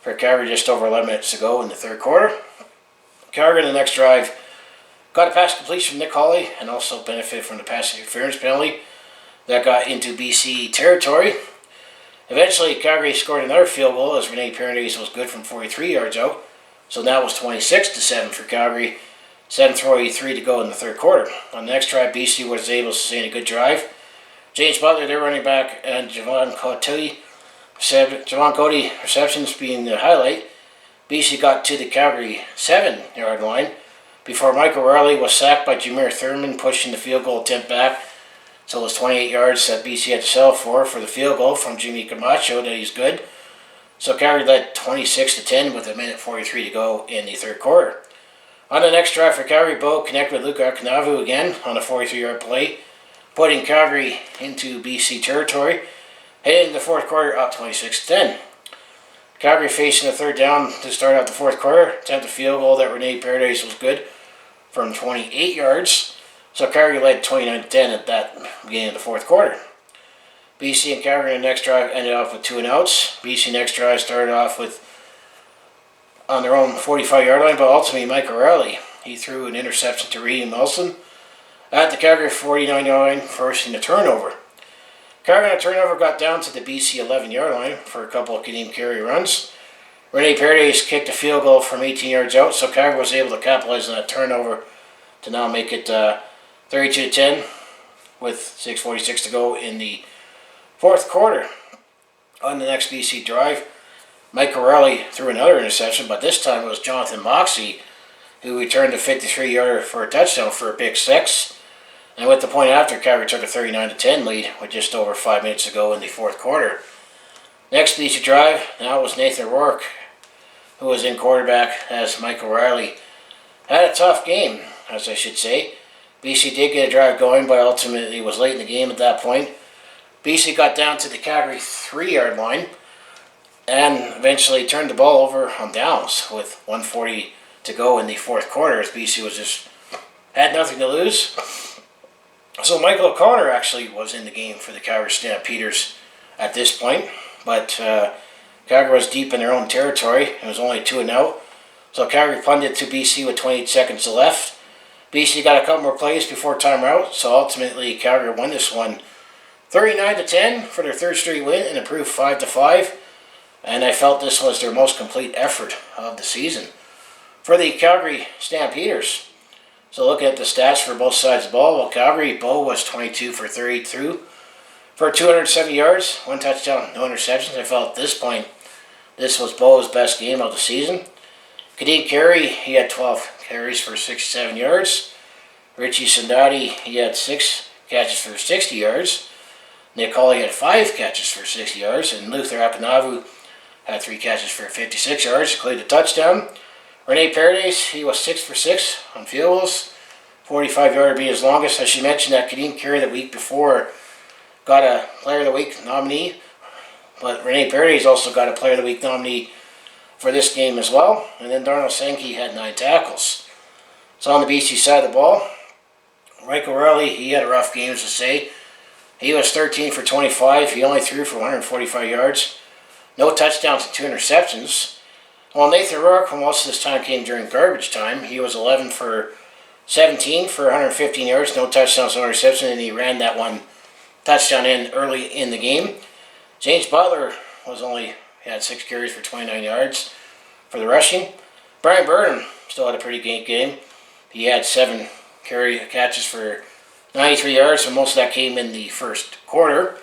for Calgary just over 11 minutes to go in the third quarter. Calgary in the next drive got a pass completion from Nick Hawley and also benefited from the pass interference penalty that got into BC territory. Eventually, Calgary scored another field goal as Rene Paredes was good from 43 yards out. So now it was 26-7 for Calgary. 7:43 to go in the third quarter. On the next drive, BC was able to sustain a good drive. James Butler, their running back, and Javon Cody receptions being the highlight. BC got to the Calgary 7-yard line before Michael Riley was sacked by Jameer Thurman, pushing the field goal attempt back. So it was 28 yards that BC had to settle for the field goal from Jimmy Camacho that he's good. So Calgary led 26-10 with 1:43 to go in the third quarter. On the next drive for Calgary, Bo connected with Luka Akanavu again on a 43-yard play, putting Calgary into BC territory, heading the fourth quarter up 26-10. Calgary facing a third down to start out the fourth quarter, attempt a field goal that Rene Paredes was good from 28 yards. So Calgary led 29-10 at that beginning of the fourth quarter. BC and Calgary in the next drive ended off with 2 and outs. BC next drive started off with on their own 45-yard line, but ultimately Mike O'Reilly, he threw an interception to Reed Wilson at the Calgary 49-yard line, forcing a turnover. Calgary on a turnover got down to the BC 11-yard line for a couple of Kadeem Carey runs. Rene Paredes kicked a field goal from 18 yards out, so Calgary was able to capitalize on that turnover to now make it 32-10 with 6:46 to go in the fourth quarter. On the next BC drive, Mike O'Reilly threw another interception, but this time it was Jonathan Moxey who returned a 53-yarder for a touchdown for a pick six. And with the point after, Calgary took a 39-10 lead with just over 5 minutes to go in the fourth quarter. Next BC drive, now was Nathan Rourke, who was in quarterback as Mike O'Reilly had a tough game, as I should say. BC did get a drive going, but ultimately was late in the game at that point. BC got down to the Calgary 3-yard line and eventually turned the ball over on downs with 1:40 to go in the fourth quarter, as BC had nothing to lose. So Michael O'Connor actually was in the game for the Calgary Stampeders at this point, but Calgary was deep in their own territory. It was only 2-0. So Calgary punted to BC with 28 seconds left. BC got a couple more plays before timeout, so ultimately Calgary won this one 39-10 for their third straight win and improved 5-5. And I felt this was their most complete effort of the season. For the Calgary Stampeders, so looking at the stats for both sides of the ball, well, Calgary, Bo was 22 for 32 for 270 yards, 1 touchdown, no interceptions. I felt at this point this was Bo's best game of the season. Kadeem Carey, he had 12 carries for 67 yards. Richie Sandati, he had 6 catches for 60 yards. Nick Hawley had 5 catches for 60 yards. And Luther Akanavu had 3 catches for 56 yards, including a touchdown. Rene Paredes, he was 6 for 6 on field goals. 45-yarder being his longest. I should mention that Kadeem Carey the week before got a Player of the Week nominee. But Rene Paredes also got a Player of the Week nominee for this game as well. And then Darnell Sankey had 9 tackles. So on the BC side of the ball, Mike O'Reilly, he had a rough game, as to say. He was 13 for 25. He only threw for 145 yards. No touchdowns and 2 interceptions. While Nathan Rourke, most of his time came during garbage time, he was 11 for 17 for 115 yards, no touchdowns, no interception, and he ran that 1 touchdown in early in the game. James Butler had 6 carries for 29 yards for the rushing. Brian Burnham still had a pretty good game. He had 7 catches for 93 yards, so most of that came in the first quarter.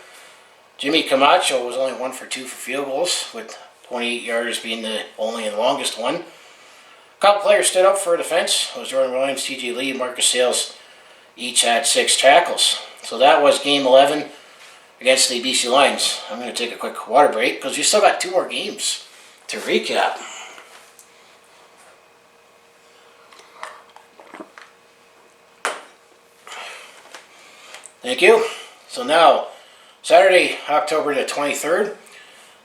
Jimmy Camacho was only 1 for 2 for field goals, with 28 yarders being the only and longest one. A couple players stood up for defense. It was Jordan Williams, TJ Lee, Marcus Sales. Each had 6 tackles. So that was game 11 against the BC Lions. I'm going to take a quick water break because we still got 2 more games to recap. Thank you. So now, Saturday, October the 23rd,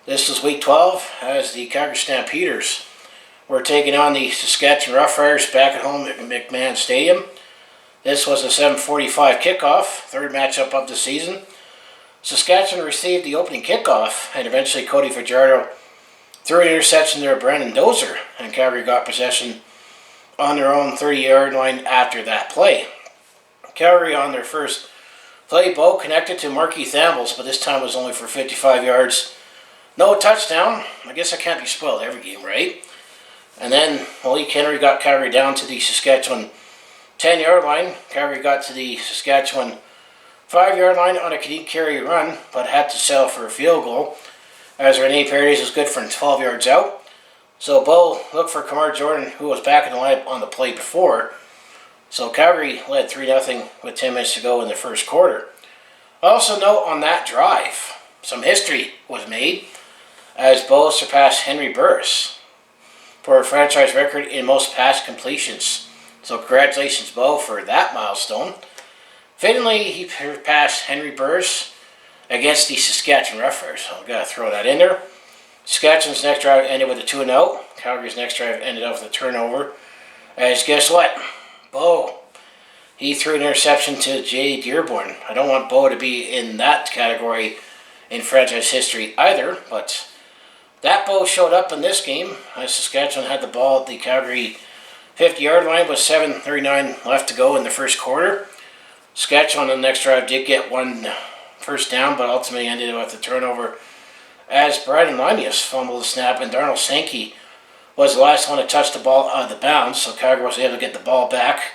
this is week 12 as the Calgary Stampeders were taking on the Saskatchewan Roughriders back at home at McMahon Stadium. This was a 7:45 kickoff, third matchup of the season. Saskatchewan received the opening kickoff, and eventually Cody Fajardo threw an interception there to Brandon Dozer, and Calgary got possession on their own 30-yard line after that play. Calgary on their first play, Bo connected to Marquis Thambles, but this time was only for 55 yards. No touchdown. I guess I can't be spoiled every game, right? And then Malik Henry got Calgary down to the Saskatchewan 10-yard line. Calgary got to the Saskatchewan 5-yard line on a Kadeem Carey run, but had to settle for a field goal, as Rene Paredes was good for 12 yards out. So Bo looked for Kamar Jordan, who was back in the lineup on the play before. So Calgary led 3-0 with 10 minutes to go in the first quarter. Also note on that drive, some history was made, as Bo surpassed Henry Burris for a franchise record in most pass completions. So congratulations, Bo, for that milestone. Fittingly, he passed Henry Burris against the Saskatchewan Roughriders. So I've got to throw that in there. Saskatchewan's next drive ended with a 2-0. Calgary's next drive ended up with a turnover. As guess what? Bo, he threw an interception to Jay Dearborn. I don't want Bo to be in that category in franchise history either, but that Bo showed up in this game as Saskatchewan had the ball at the Calgary 50-yard line with 7:39 left to go in the first quarter. Saskatchewan on the next drive did get 1 first down, but ultimately ended up with a turnover as Brandon Lanius fumbled the snap, and Darnell Sankey was the last one to touch the ball out of the bounds, so Calgary was able to get the ball back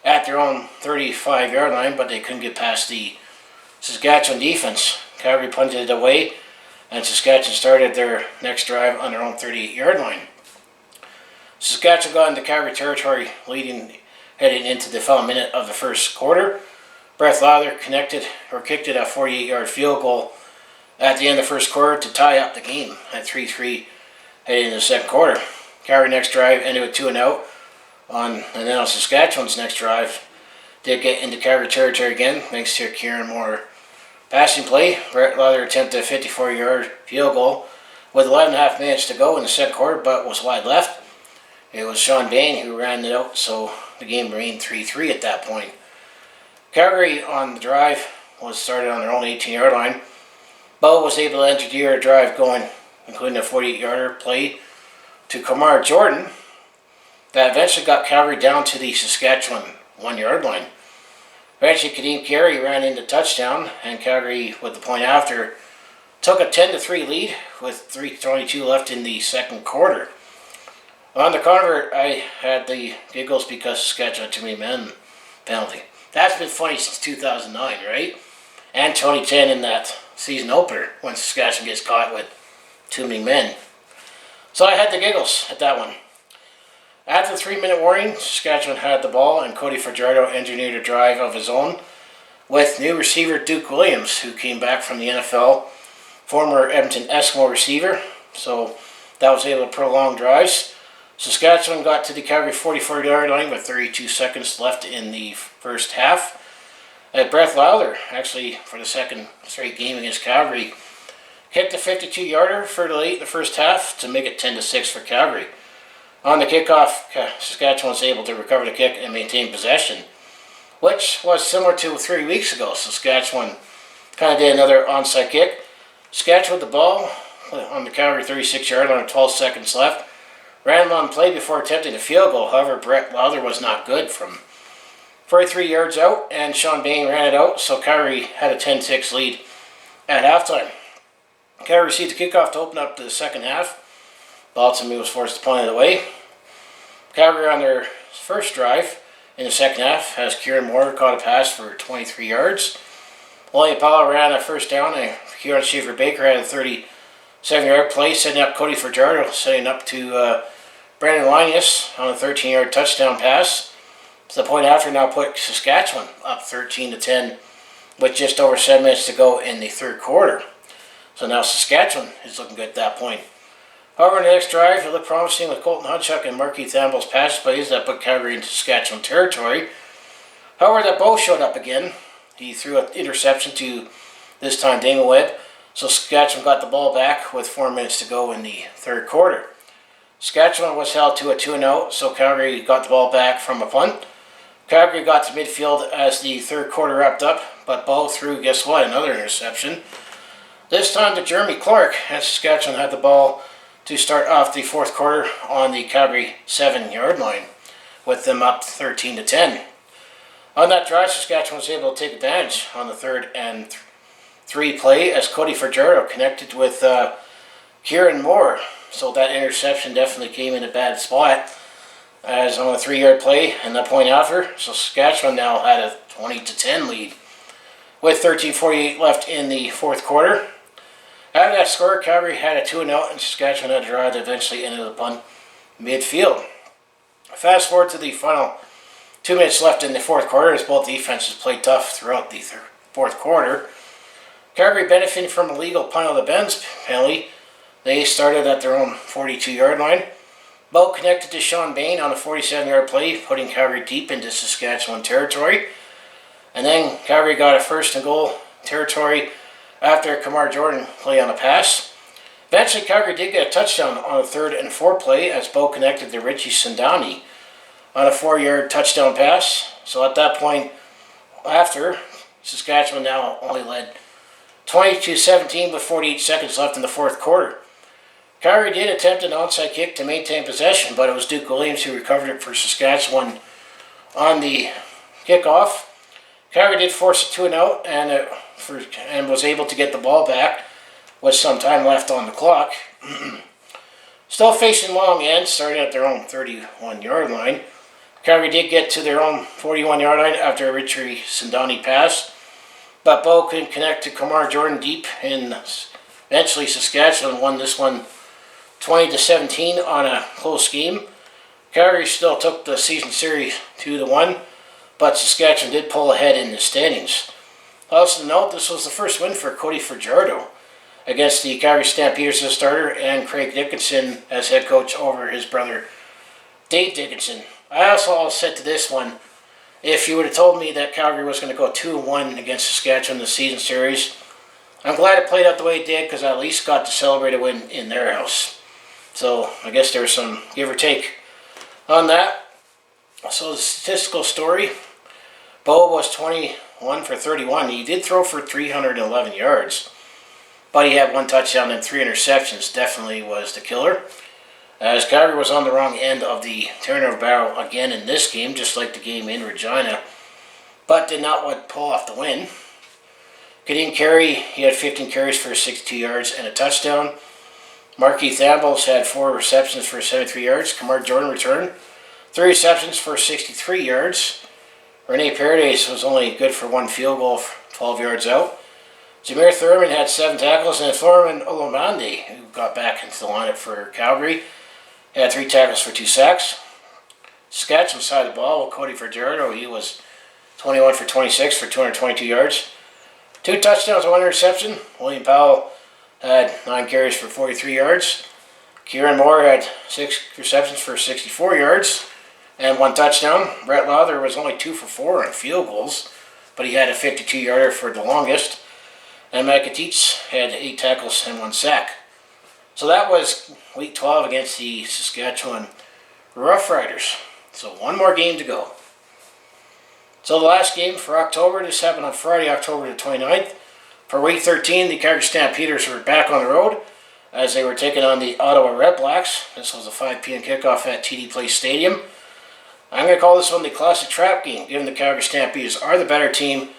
at their own 35-yard line, but they couldn't get past the Saskatchewan defense. Calgary punted it away, and Saskatchewan started their next drive on their own 38-yard line. Saskatchewan got into Calgary territory heading into the final minute of the first quarter. Brett Lowther kicked it a 48-yard field goal at the end of the first quarter to tie up the game at 3-3 heading into the second quarter. Calgary next drive ended with 2-0 and then on Saskatchewan's next drive did get into Calgary territory again thanks to a Kieran Moore passing play. Brett Lowther attempted a 54-yard field goal with 11.5 minutes to go in the second quarter, but was wide left. It was Sean Bain who ran it out, so the game remained 3-3 at that point. Calgary on the drive was started on their own 18-yard line. Bo was able to engineer a drive going, including a 48-yarder play to Kamar Jordan that eventually got Calgary down to the Saskatchewan 1-yard line. Eventually, Kadeem Carey ran into touchdown, and Calgary, with the point after, took a 10-3 lead with 3:22 left in the second quarter. On the convert, I had the giggles because Saskatchewan had too many men penalty. That's been funny since 2009, right? And 2010 in that season opener when Saskatchewan gets caught with too many men. So I had the giggles at that one. After the 3-minute warning, Saskatchewan had the ball and Cody Fajardo engineered a drive of his own with new receiver Duke Williams, who came back from the NFL, former Edmonton Eskimo receiver. So that was able to prolong drives. Saskatchewan got to the Calgary 44-yard line with 32 seconds left in the first half. Brett Lowther, actually for the second straight game against Calgary, kicked a 52-yarder further late in the first half to make it 10-6 for Calgary. On the kickoff, Saskatchewan was able to recover the kick and maintain possession, which was similar to 3 weeks ago. Saskatchewan kind of did another onside kick. Saskatchewan with the ball on the Calgary 36-yard line with 12 seconds left. Ran on play before attempting a field goal. However, Brett Lowther was not good from 43 yards out, and Sean Bain ran it out, so Calgary had a 10-6 lead at halftime. Calgary received the kickoff to open up the second half. Baltimore was forced to punt it away. Calgary on their first drive in the second half has Kieran Moore caught a pass for 23 yards. William Powell ran a first down, and Kieran Schaefer-Baker had a 37-yard play, setting up Cody Fajardo, setting up to Brandon Linus on a 13-yard touchdown pass. So the point after now put Saskatchewan up 13-10 with just over 7 minutes to go in the third quarter. So now Saskatchewan is looking good at that point. However, in the next drive, it looked promising with Colton Hudchuk and Markeith Amble's pass plays that put Calgary into Saskatchewan territory. However, that Bo showed up again. He threw an interception to, this time, Damon Webb. So Saskatchewan got the ball back with 4 minutes to go in the third quarter. Saskatchewan was held to a 2-0, so Calgary got the ball back from a punt. Calgary got to midfield as the third quarter wrapped up, but Bo threw, guess what, another interception. This time to Jeremy Clark, as Saskatchewan had the ball to start off the fourth quarter on the Calgary 7-yard line, with them up 13-10. On that drive, Saskatchewan was able to take advantage on the 3rd and 3 play as Cody Fajardo connected with Kieran Moore. So that interception definitely came in a bad spot as on a 3-yard play and the point after. So Saskatchewan now had a 20-10 lead with 13:48 left in the fourth quarter. After that score, Calgary had a 2-0 and Saskatchewan had a drive that eventually ended up on midfield. Fast forward to the final 2 minutes left in the fourth quarter as both defenses played tough throughout the fourth quarter. Calgary benefiting from a legal punt of the Benz penalty. They started at their own 42-yard line. Bo connected to Sean Bain on a 47-yard play, putting Calgary deep into Saskatchewan territory. And then Calgary got a first and goal territory after Kamar Jordan play on a pass. Eventually, Calgary did get a touchdown on a 3rd and 4 play as Bo connected to Richie Sindani on a 4-yard touchdown pass. So at that point, after, Saskatchewan now only led 20-17 with 48 seconds left in the fourth quarter. Calgary did attempt an onside kick to maintain possession, but it was Duke Williams who recovered it for Saskatchewan on the kickoff. Calgary did force a 2-0 and was able to get the ball back with some time left on the clock. Still facing long ends, starting at their own 31-yard line. Calgary did get to their own 41-yard line after a Richie Sindani pass, but Bo couldn't connect to Kamar Jordan deep, and eventually Saskatchewan won this one 20-17 on a close game. Calgary still took the season series 2-1, but Saskatchewan did pull ahead in the standings. Also to note, this was the first win for Cody Fajardo against the Calgary Stampeders as starter and Craig Dickinson as head coach over his brother Dave Dickinson. I also said to this one, if you would have told me that Calgary was going to go 2-1 against Saskatchewan in the season series, I'm glad it played out the way it did because I at least got to celebrate a win in their house. So I guess there was some give or take on that. So the statistical story, Bo was 21 for 31. He did throw for 311 yards, but he had one touchdown and 3 interceptions. Definitely was the killer. As Calgary was on the wrong end of the turnover barrel again in this game, just like the game in Regina, but did not pull off the win. Kadeem Carey, he had 15 carries for 62 yards and a touchdown. Markeith Ambles had 4 receptions for 73 yards. Kamar Jordan returned 3 receptions for 63 yards. Rene Paredes was only good for 1 field goal, 12 yards out. Jameer Thurman had 7 tackles, and Thorman Olomande, who got back into the lineup for Calgary, had 3 tackles for 2 sacks. Saskatchewan side of the ball with Cody Fajardo, he was 21 for 26 for 222 yards. 2 touchdowns, 1 interception. William Powell had 9 carries for 43 yards. Kieran Moore had 6 receptions for 64 yards and 1 touchdown. Brett Lowther was only 2 for 4 on field goals, but he had a 52-yarder for the longest. And Matt Katich had 8 tackles and 1 sack. So that was Week 12 against the Saskatchewan Roughriders. So 1 more game to go. So the last game for October, this happened on Friday, October the 29th. For Week 13, the Calgary Stampeders were back on the road as they were taking on the Ottawa RedBlacks. This was a 5 p.m. kickoff at TD Place Stadium. I'm going to call this one the classic trap game, given the Calgary Stampeders are the better team,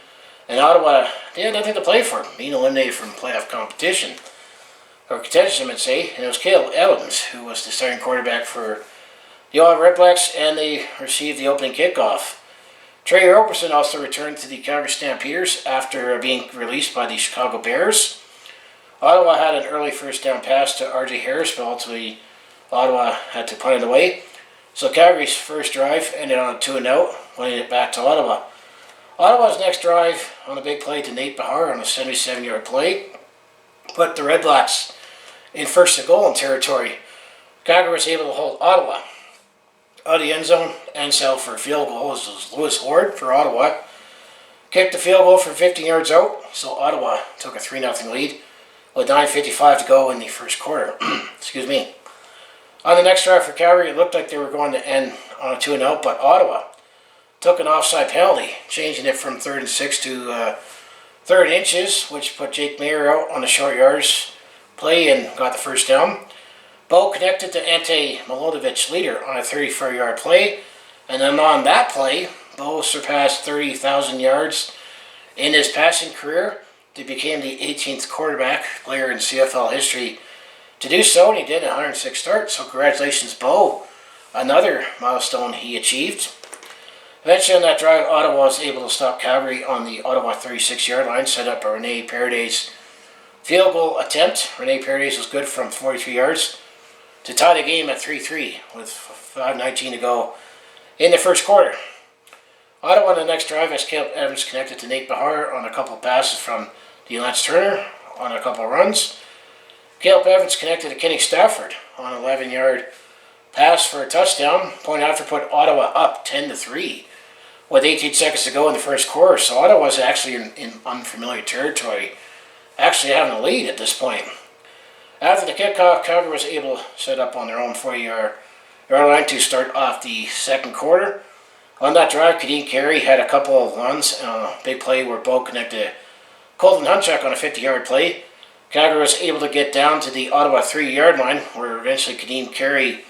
and Ottawa, they had nothing to play for, being eliminated from playoff competition. Or contention, I would say, and it was Caleb Evans who was the starting quarterback for the Ottawa RedBlacks, and they received the opening kickoff. Trey Roberson also returned to the Calgary Stampeders after being released by the Chicago Bears. Ottawa had an early first down pass to R.J. Harris, but ultimately Ottawa had to punt it away. So Calgary's first drive ended on a 2-0, winning it back to Ottawa. Ottawa's next drive on a big play to Nate Behar on a 77-yard play put the RedBlacks in first and goal in territory. Calgary was able to hold Ottawa out of the end zone and settled for a field goal. This was Lewis Ward for Ottawa. Kicked the field goal from 15 yards out, so Ottawa took a 3-0 lead with 9:55 to go in the first quarter. Excuse me. On the next drive for Calgary, it looked like they were going to end on a 2-0, but Ottawa took an offside penalty, changing it from 3rd and 6 to 3rd and inches, which put Jake Mayer out on the short yards play and got the first down. Bo connected to Ante Milojevic leader on a 34-yard play, and then on that play, Bo surpassed 30,000 yards in his passing career to become the 18th quarterback player in CFL history to do so, and he did 106 starts, so congratulations, Bo. Another milestone he achieved. Eventually on that drive, Ottawa was able to stop Calgary on the Ottawa 36-yard line, set up a Rene Paredes field goal attempt. Rene Paredes was good from 43 yards to tie the game at 3-3 with 5:19 to go in the first quarter. Ottawa on the next drive as Caleb Evans connected to Nate Behar on a couple of passes from Lance Turner on a couple of runs. Caleb Evans connected to Kenny Stafford on an 11-yard pass for a touchdown. Point after put Ottawa up 10-3 with 18 seconds to go in the first quarter. So Ottawa was actually in unfamiliar territory, actually having a lead at this point. After the kickoff, Calgary was able to set up on their own 40-yard line to start off the second quarter. On that drive, Kadeem Carey had a couple of runs and a big play where Bo connected Colton Hunchak on a 50-yard play. Calgary was able to get down to the Ottawa 3-yard line, where eventually Kadeem Carey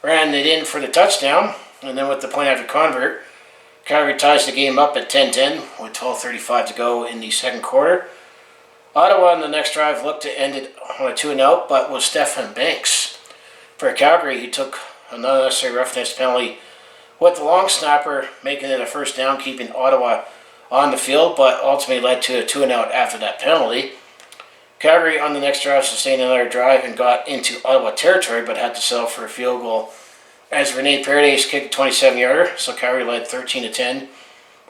ran it in for the touchdown. And then with the point after convert, Calgary ties the game up at 10-10 with 12:35 to go in the second quarter. Ottawa on the next drive looked to end it on a 2-0, but was Stefan Banks. For Calgary, he took an unnecessary roughness penalty with the long snapper, making it a first down, keeping Ottawa on the field, but ultimately led to a 2-and-out after that penalty. Calgary on the next drive sustained another drive and got into Ottawa territory, but had to settle for a field goal as Rene Paredes kicked a 27-yarder, so Calgary led 13-10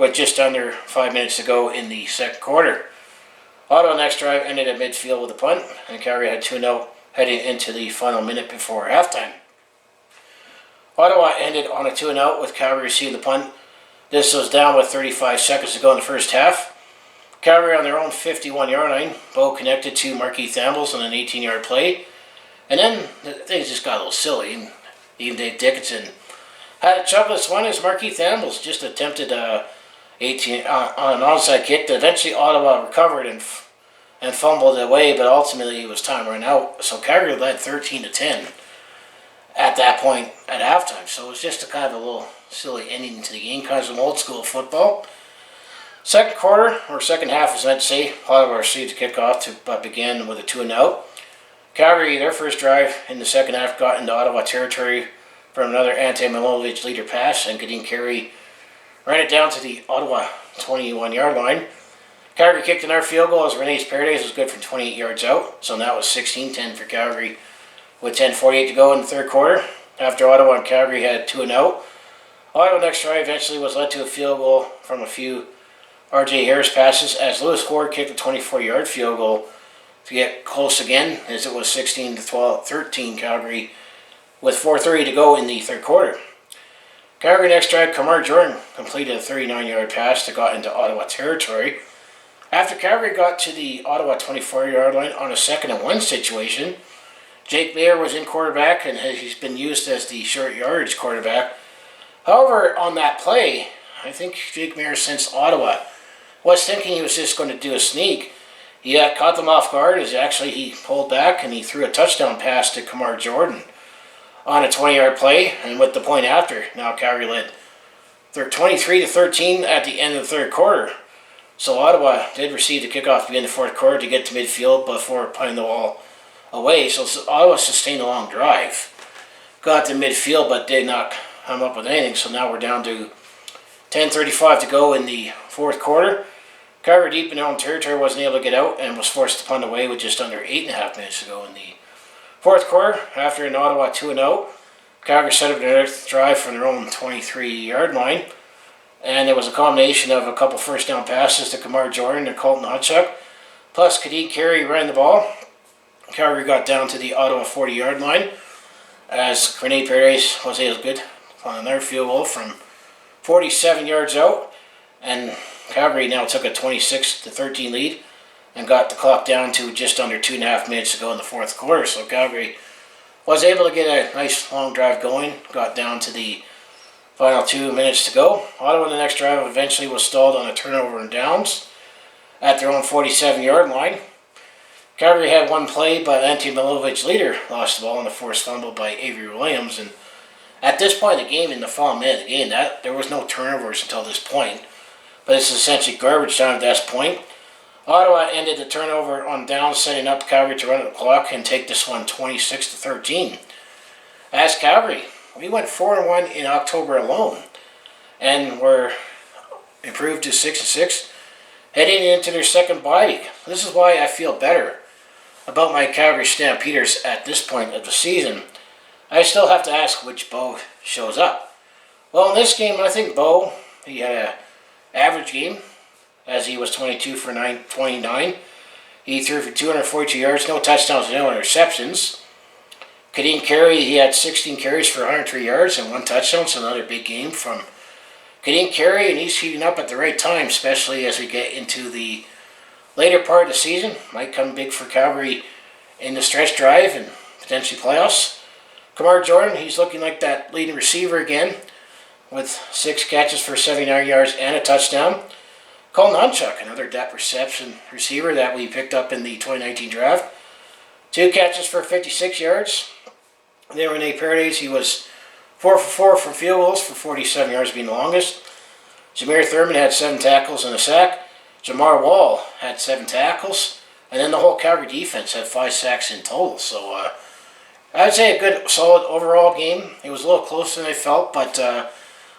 with just under 5 minutes to go in the second quarter. Ottawa next drive ended at midfield with a punt, and Calgary had 2-0 heading into the final minute before halftime. Ottawa ended on a 2-0 with Calgary receiving the punt. This was down with 35 seconds to go in the first half. Calgary on their own 51-yard line. Bo connected to Markeith Ambles on an 18-yard play. And then things just got a little silly. And even Dave Dickinson had a chuckless one as Markeith Ambles just attempted on an onside kick that eventually Ottawa recovered and fumbled it away, but ultimately it was time run out. So Calgary led 13-10 at that point at halftime. So it was just a kind of a little silly ending to the game, kind of some old school football. Second quarter, or second half as I'd say, Ottawa received a kickoff but began with a 2-0. Calgary, their first drive in the second half, got into Ottawa territory from another Ante Milojevic leader pass, and Gideon Carey ran it down to the Ottawa 21-yard line. Calgary kicked another field goal as Renee's Paradise was good from 28 yards out, so that was 16-10 for Calgary with 10:48 to go in the third quarter. After Ottawa and Calgary had 2-0, Ottawa next drive eventually was led to a field goal from a few R.J. Harris passes as Lewis Ward kicked a 24-yard field goal to get close again, as it was 16-13 Calgary with 4:30 to go in the third quarter. Calgary next drive, Kamar Jordan completed a 39-yard pass that got into Ottawa territory. After Calgary got to the Ottawa 24-yard line on a 2nd-and-1 situation, Jake Mayer was in quarterback, and he's been used as the short yardage quarterback. However, on that play, I think Jake Mayer sensed Ottawa was thinking he was just going to do a sneak. He caught them off guard as he pulled back and he threw a touchdown pass to Kamar Jordan on a 20-yard play, and with the point after, now Calgary led 23-13 at the end of the third quarter. So Ottawa did receive the kickoff to begin the fourth quarter to get to midfield before punting the ball away. So Ottawa sustained a long drive, got to midfield but did not come up with anything. So now we're down to 10:35 to go in the fourth quarter. Calgary deep in their own territory wasn't able to get out and was forced to punt away with just under 8.5 minutes to go in the fourth quarter. After an Ottawa 2-0, Calgary set up their drive from their own 23-yard line. And it was a combination of a couple first down passes to Kamar Jordan and Colton Hutchuk. Plus, Gideon Carey ran the ball. Calgary got down to the Ottawa 40-yard line as Rene Paredes was able to get on another field goal from 47 yards out. And Calgary now took a 26-13 lead and got the clock down to just under 2.5 minutes to go in the fourth quarter. So Calgary was able to get a nice long drive going, got down to the final 2 minutes to go. Ottawa, the next drive, eventually was stalled on a turnover and downs at their own 47-yard line. Calgary had one play, but Ante Milojevic leader lost the ball on a forced fumble by Avery Williams. And at this point in the game, in the final minute of the game, there was no turnovers until this point. But it's essentially garbage time at this point. Ottawa ended the turnover on downs, setting up Calgary to run the clock and take this one 26-13. As Calgary, we went 4-1 in October alone, and were improved to 6-6, heading into their second bye week. This is why I feel better about my Calgary Stampeders at this point of the season. I still have to ask which Bo shows up. Well, in this game, I think Bo, he had an average game, as he was 22 for 29. He threw for 242 yards, no touchdowns, no interceptions. Gideon Carey, he had 16 carries for 103 yards and 1 touchdown, so another big game from Gideon Carey, and he's heating up at the right time, especially as we get into the later part of the season. Might come big for Calgary in the stretch drive and potentially playoffs. Kamar Jordan, he's looking like that leading receiver again with 6 catches for 79 yards and a touchdown. Colton Hutchuk, another depth reception receiver that we picked up in the 2019 draft. 2 catches for 56 yards. Then Rene Paredes, he was 4 for 4 from field goals for 47 yards being the longest. Jameer Thurman had 7 tackles and a sack. Jamar Wall had 7 tackles. And then the whole Calgary defense had 5 sacks in total. So I'd say a good, solid overall game. It was a little closer than I felt, but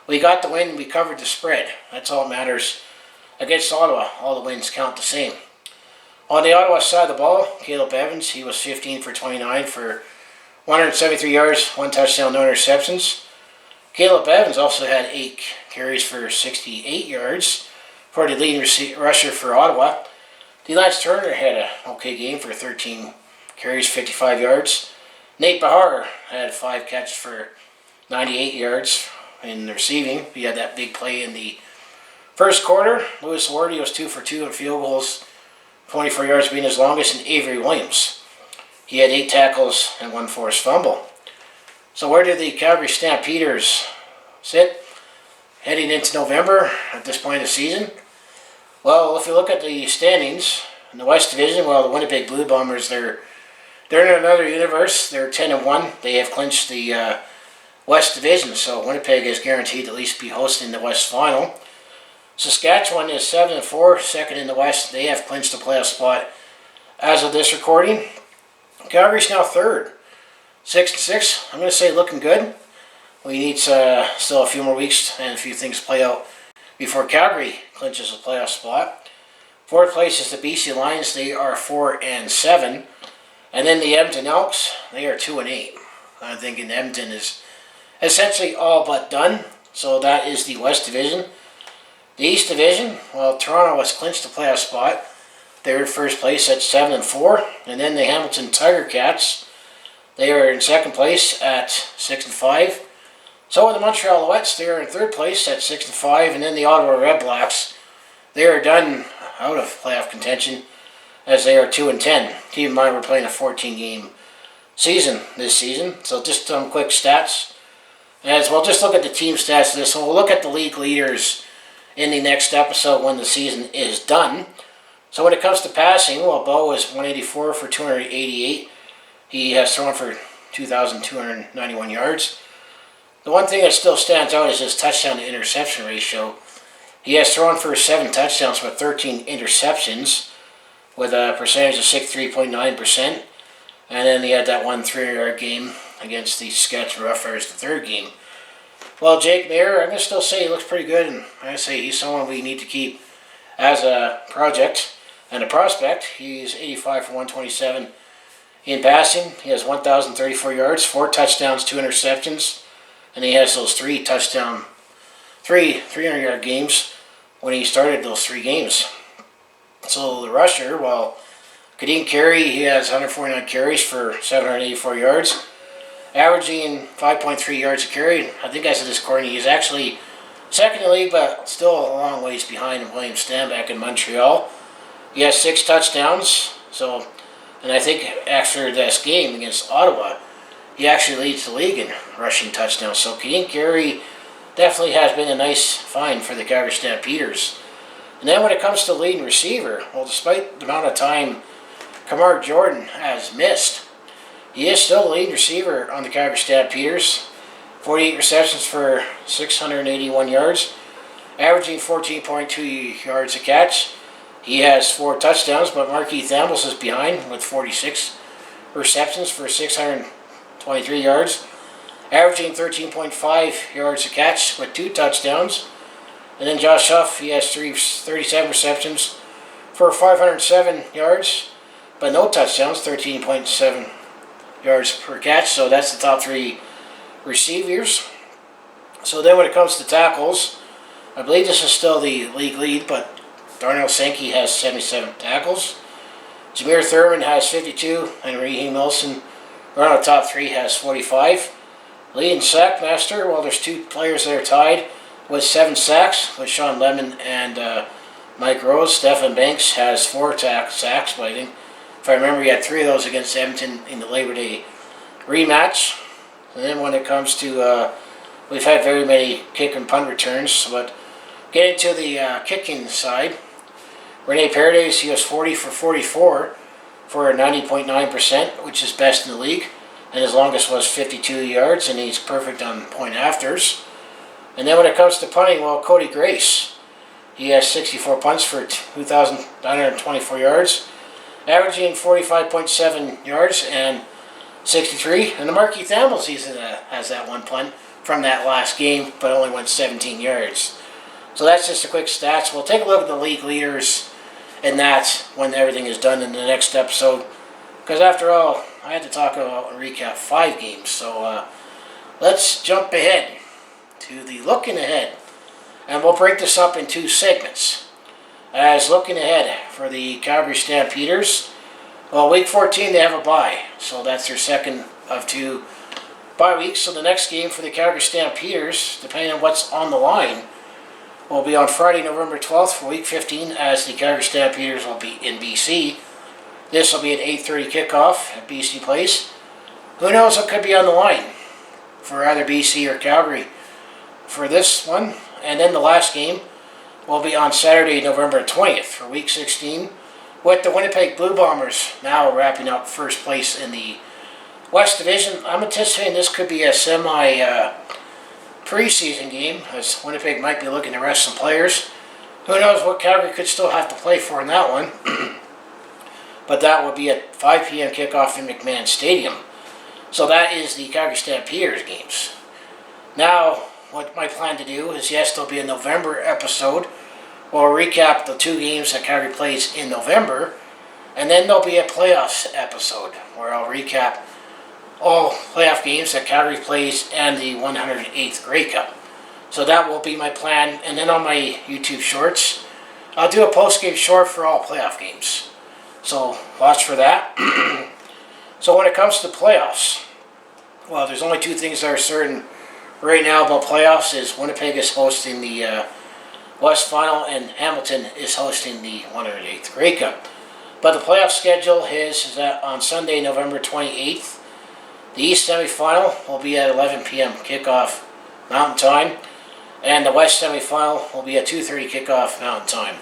we got the win and we covered the spread. That's all that matters. Against Ottawa, all the wins count the same. On the Ottawa side of the ball, Caleb Evans, he was 15 for 29 for 173 yards, 1 touchdown, no interceptions. Caleb Evans also had 8 carries for 68 yards for the leading rusher for Ottawa. Lance Turner had an okay game for 13 carries, 55 yards. Nate Behar had 5 catches for 98 yards in receiving. He had that big play in the first quarter. Lewis Wardy was 2 for 2 on field goals, 24 yards being his longest, and Avery Williams. He had 8 tackles and 1 forced fumble. So where did the Calgary Stampeders sit heading into November at this point of the season? Well, if you look at the standings in the West Division, well, the Winnipeg Blue Bombers, they're in another universe. They're 10-1. They have clinched the West Division, so Winnipeg is guaranteed to at least be hosting the West Final. Saskatchewan is 7-4, second in the West. They have clinched the playoff spot as of this recording. Calgary's now third, 6-6. I'm going to say looking good. We need still a few more weeks and a few things to play out before Calgary clinches a playoff spot. Fourth place is the BC Lions. They are 4-7. And then the Edmonton Elks, they are 2-8. I'm thinking Edmonton is essentially all but done. So that is the West Division. The East Division, well, Toronto has clinched the playoff spot. They're in first place at 7-4. And then the Hamilton Tiger Cats, they are in second place at 6-5. So are the Montreal Alouettes. They are in third place at 6-5. And then the Ottawa RedBlacks, they are done out of playoff contention as they are 2-10. Keep in mind we're playing a 14-game season this season. So just some quick stats. As well, just look at the team stats of this one. We'll look at the league leaders in the next episode when the season is done. So when it comes to passing, well, Bo is 184 for 288. He has thrown for 2,291 yards. The one thing that still stands out is his touchdown to interception ratio. He has thrown for 7 touchdowns but 13 interceptions with a percentage of 63.9%. And then he had that 1 3-yard game against the Saskatchewan Roughriders, the third game. Well, Jake Maier, I'm going to still say he looks pretty good, and I'm going to say he's someone we need to keep as a project and a prospect. He's 85 for 127 in passing. He has 1,034 yards, 4 touchdowns, 2 interceptions, and he has those 3 300-yard games when he started those 3 games. So the rusher, well, Kadeem Carey, he has 149 carries for 784 yards, averaging 5.3 yards a carry. I think as of this recording, he's actually second in the league, but still a long ways behind William Stanback in Montreal. He has 6 touchdowns, and I think after this game against Ottawa, he actually leads the league in rushing touchdowns. So Kadeem Carey definitely has been a nice find for the Calgary Stampeders. And then when it comes to leading receiver, well, despite the amount of time Kamar Jordan has missed, he is still the leading receiver on the Calgary Stampeders. 48 receptions for 681 yards, averaging 14.2 yards a catch. He has 4 touchdowns, but Markeith Ambles is behind with 46 receptions for 623 yards, averaging 13.5 yards a catch with 2 touchdowns. And then Josh Huff, he has 37 receptions for 507 yards, but no touchdowns, 13.7 yards per catch. So that's the top 3 receivers. So then when it comes to tackles, I believe this is still the league lead, but Darnell Sankey has 77 tackles. Jameer Thurman has 52, and Raheem Wilson, around the top 3, has 45. Leading sack master, well, there's 2 players that are tied with 7 sacks, with Sean Lemon and Mike Rose. Stephen Banks has 4 sacks, but I think, if I remember, he had 3 of those against Edmonton in the Labour Day Rematch. And then when it comes to, we've had very many kick and punt returns, but getting to the kicking side, Rene Paredes, he was 40 for 44 for 90.9%, which is best in the league. And his longest was 52 yards, and he's perfect on point afters. And then when it comes to punting, well, Cody Grace, he has 64 punts for 2,924 yards, averaging 45.7 yards and 63. And the Markeith Ambles, he has that 1 punt from that last game, but only went 17 yards. So that's just a quick stats. We'll take a look at the league leaders and that when everything is done in the next episode. Because after all, I had to talk about and recap 5 games. So let's jump ahead to the looking ahead. And we'll break this up in two segments. As looking ahead for the Calgary Stampeders, well, week 14 they have a bye, so that's their second of two bye weeks. So the next game for the Calgary Stampeders, depending on what's on the line, will be on Friday, November 12th for week 15, as the Calgary Stampeders will be in BC. This will be an 8:30 kickoff at BC Place. Who knows what could be on the line for either BC or Calgary for this one. And then the last game will be on Saturday, November 20th for week 16, with the Winnipeg Blue Bombers now wrapping up first place in the West Division. I'm anticipating this could be a preseason game, as Winnipeg might be looking to rest some players. Who knows what Calgary could still have to play for in that one. But that will be at 5 p.m. kickoff in McMahon Stadium. So that is the Calgary Stampeders games. Now, what my plan to do is, yes, there'll be a November episode. We'll recap the two games that Calgary plays in November. And then there'll be a playoffs episode where I'll recap all playoff games that Calgary plays and the 108th Grey Cup. So that will be my plan. And then on my YouTube shorts, I'll do a post-game short for all playoff games. So watch for that. So when it comes to playoffs, well, there's only two things that are certain right now about playoffs. Is Winnipeg is hosting the West Final and Hamilton is hosting the 108th Grey Cup. But the playoff schedule is that on Sunday, November 28th, the East semifinal will be at 11 p.m. kickoff Mountain Time, and the West semifinal will be at 2:30 kickoff Mountain Time.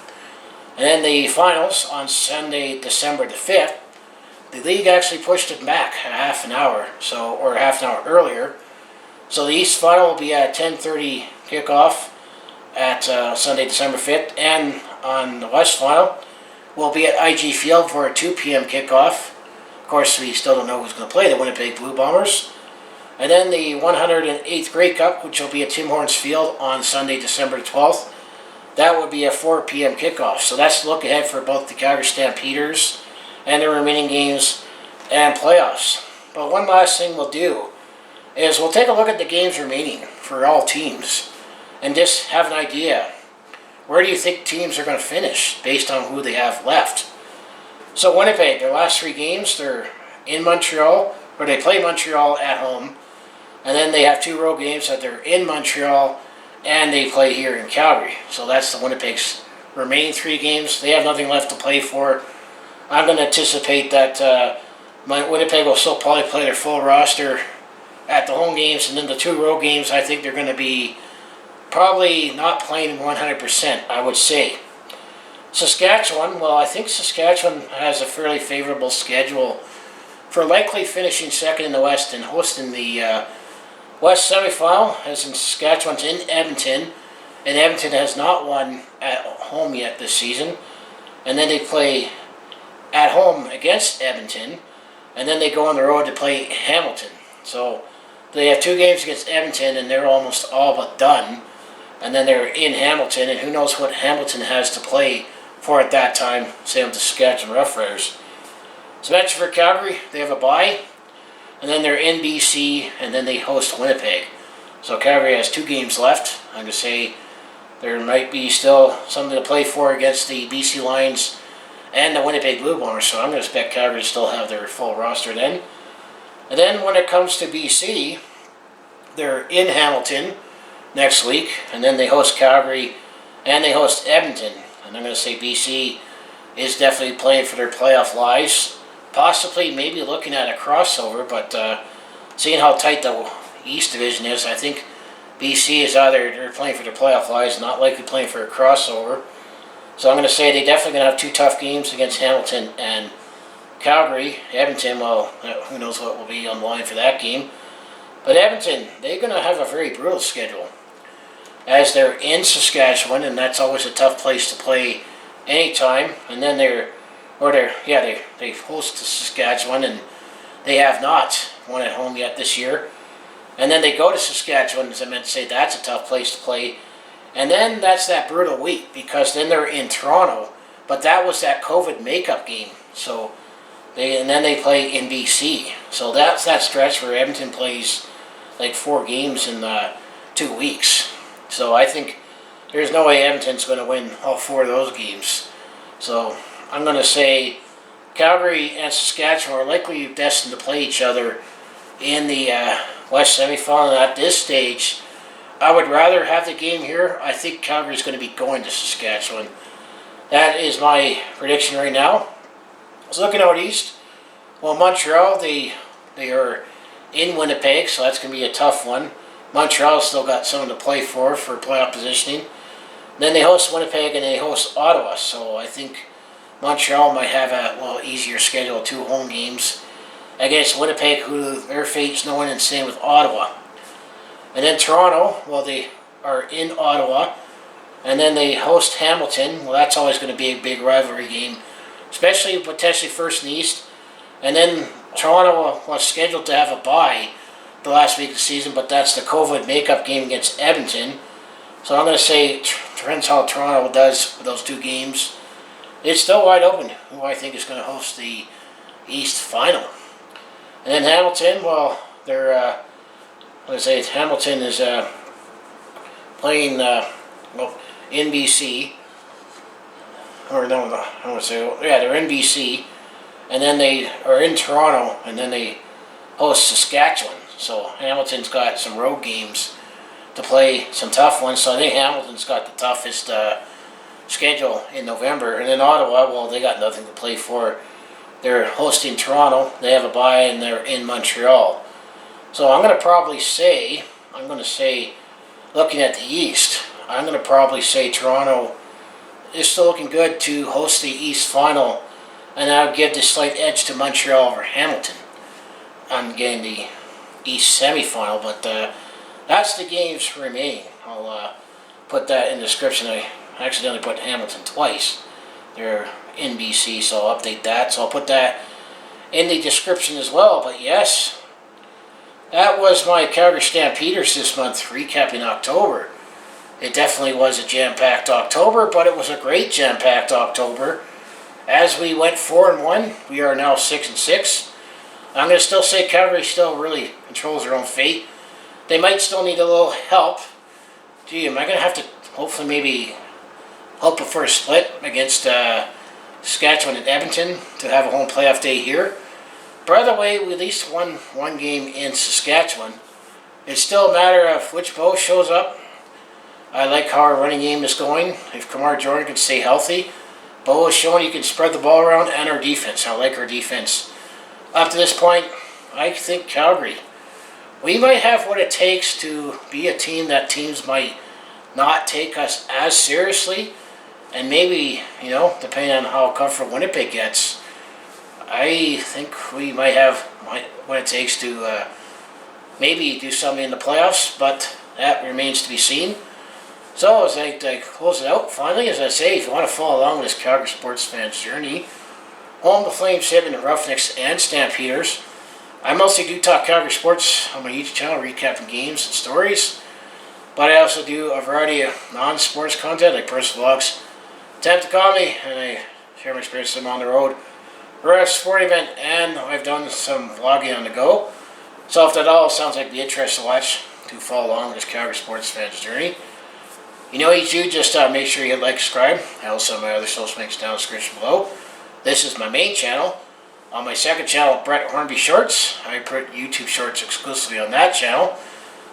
And then the finals on Sunday, December the 5th, the league actually pushed it back a half an hour earlier. So the East final will be at 10:30 kickoff at Sunday, December 5th, and on the West final will be at IG Field for a 2 p.m. kickoff. Of course, we still don't know who's going to play, the Winnipeg Blue Bombers. And then the 108th Grey Cup, which will be at Tim Hortons Field on Sunday, December 12th. That would be a 4 p.m. kickoff. So that's the look ahead for both the Calgary Stampeders and the remaining games and playoffs. But one last thing we'll do is we'll take a look at the games remaining for all teams and just have an idea. Where do you think teams are going to finish based on who they have left? So Winnipeg, their last three games, they're in Montreal, or they play Montreal at home. And then they have two road games that they're in Montreal and they play here in Calgary. So that's the Winnipeg's remaining three games. They have nothing left to play for. I'm going to anticipate that Winnipeg will still probably play their full roster at the home games, and then the two road games, I think they're going to be probably not playing 100%, I would say. Saskatchewan, well, I think Saskatchewan has a fairly favorable schedule for likely finishing second in the West and hosting the West semifinal, as in Saskatchewan's in Edmonton, and Edmonton has not won at home yet this season. And then they play at home against Edmonton, and then they go on the road to play Hamilton. So they have two games against Edmonton, and they're almost all but done. And then they're in Hamilton, and who knows what Hamilton has to play for at that time, same with the Saskatchewan Roughriders. So that's for Calgary. They have a bye, and then they're in BC, and then they host Winnipeg. So Calgary has two games left. I'm going to say there might be still something to play for against the BC Lions and the Winnipeg Blue Bombers. So I'm going to expect Calgary to still have their full roster then. And then when it comes to BC, they're in Hamilton next week, and then they host Calgary and they host Edmonton. And I'm going to say BC is definitely playing for their playoff lives. Possibly maybe looking at a crossover, but seeing how tight the East Division is, I think BC is either they're playing for their playoff lives, not likely playing for a crossover. So I'm going to say they definitely going to have two tough games against Hamilton and Calgary. Edmonton, well, who knows what will be on the line for that game. But Edmonton, they're going to have a very brutal schedule, as they're in Saskatchewan, and that's always a tough place to play anytime. And then they host Saskatchewan, and they have not won at home yet this year. And then they go to Saskatchewan, as I meant to say, that's a tough place to play. And then that's that brutal week, because then they're in Toronto, but that was that COVID makeup game. So then they play in BC. So that's that stretch where Edmonton plays like 4 games in 2 2 weeks. So I think there's no way Edmonton's going to win all 4 of those games. So I'm going to say Calgary and Saskatchewan are likely destined to play each other in the West semifinal. At this stage, I would rather have the game here. I think Calgary's going to be going to Saskatchewan. That is my prediction right now. So looking out east, well, Montreal, they are in Winnipeg, so that's going to be a tough one. Montreal's still got something to play for playoff positioning. Then they host Winnipeg and they host Ottawa, so I think Montreal might have a easier schedule, 2 home games against Winnipeg, who their fate's known, and same with Ottawa. And then Toronto, well, they are in Ottawa, and then they host Hamilton. Well, that's always going to be a big rivalry game, especially potentially first in the East. And then Toronto was scheduled to have a bye the last week of the season, but that's the COVID makeup game against Edmonton. So I'm going to say, depends how Toronto does with those 2 games. It's still wide open who I think is going to host the East final. And then Hamilton, well, they're, let's say Hamilton is playing, in BC. Or no, I want to say, yeah, they're in BC. And then they are in Toronto, and then they host Saskatchewan. So Hamilton's got some road games to play, some tough ones. So I think Hamilton's got the toughest schedule in November. And then Ottawa, well, they got nothing to play for. They're hosting Toronto. They have a bye, and they're in Montreal. So I'm going to probably say, looking at the East, I'm going to probably say Toronto is still looking good to host the East final. And I would give the slight edge to Montreal over Hamilton. I'm getting the East semifinal, but that's the games remaining. I'll put that in the description. I accidentally put Hamilton twice. They're in BC, so I'll update that. So I'll put that in the description as well. But yes, that was my Calgary Stampeders this month, recapping October. It definitely was a jam-packed October, but it was a great jam-packed October. As we went 4-1, we are now 6-6. I'm going to still say Calgary still really controls their own fate. They might still need a little help. Gee, am I going to have to hopefully maybe hope for a split against Saskatchewan and Edmonton to have a home playoff day here? By the way, we at least won 1 game in Saskatchewan. It's still a matter of which Bo shows up. I like how our running game is going. If Kamar Jordan can stay healthy, Bo has shown he can spread the ball around, and our defense. I like our defense. Up to this point, I think Calgary, we might have what it takes to be a team that teams might not take us as seriously. And maybe, depending on how comfortable Winnipeg gets, I think we might have what it takes to maybe do something in the playoffs, but that remains to be seen. So as I close it out, finally, as I say, if you want to follow along with this Calgary sports fan's journey, home to Flames, Edmonton Roughnecks, and Stampeders, I mostly do talk Calgary sports on my YouTube channel, recapping games and stories, but I also do a variety of non-sports content like personal vlogs, attempt to call me, and I share my experiences on the road, or at a sporting event, and I've done some vlogging on the go. So if that all sounds like the interest to watch, to follow along with this Calgary sports fan's journey, just make sure you hit like, subscribe. I also have my other social links down in the description below. This is my main channel. On my second channel, Brett Hornby Shorts, I put YouTube Shorts exclusively on that channel.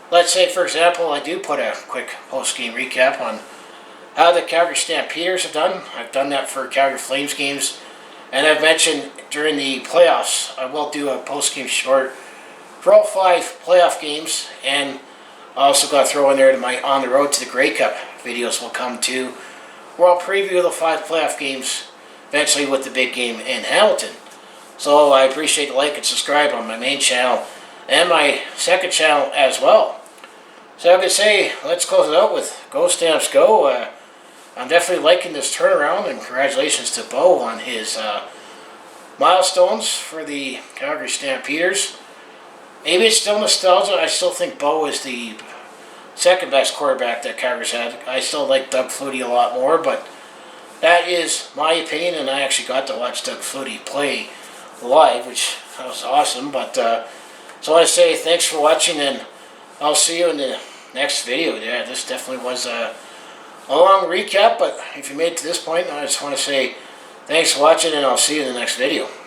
Let's say, for example, I do put a quick post-game recap on how the Calgary Stampeders have done. I've done that for Calgary Flames games. And I've mentioned during the playoffs, I will do a post-game short for all 5 playoff games. And I also got to throw in there to my On the Road to the Grey Cup videos will come too, where I'll preview the 5 playoff games eventually with the big game in Hamilton. So I appreciate the like and subscribe on my main channel and my second channel as well. So I could say, let's close it out with Go Stamps Go. I'm definitely liking this turnaround, and congratulations to Bo on his milestones for the Calgary Stampeders. Maybe it's still nostalgia. I still think Bo is the second best quarterback that Calgary's had. I still like Doug Flutie a lot more, but that is my opinion, and I actually got to watch Doug Flutie play live, which was awesome. But so I say thanks for watching, and I'll see you in the next video. Yeah, this definitely was a long recap, but if you made it to this point, I just want to say thanks for watching, and I'll see you in the next video.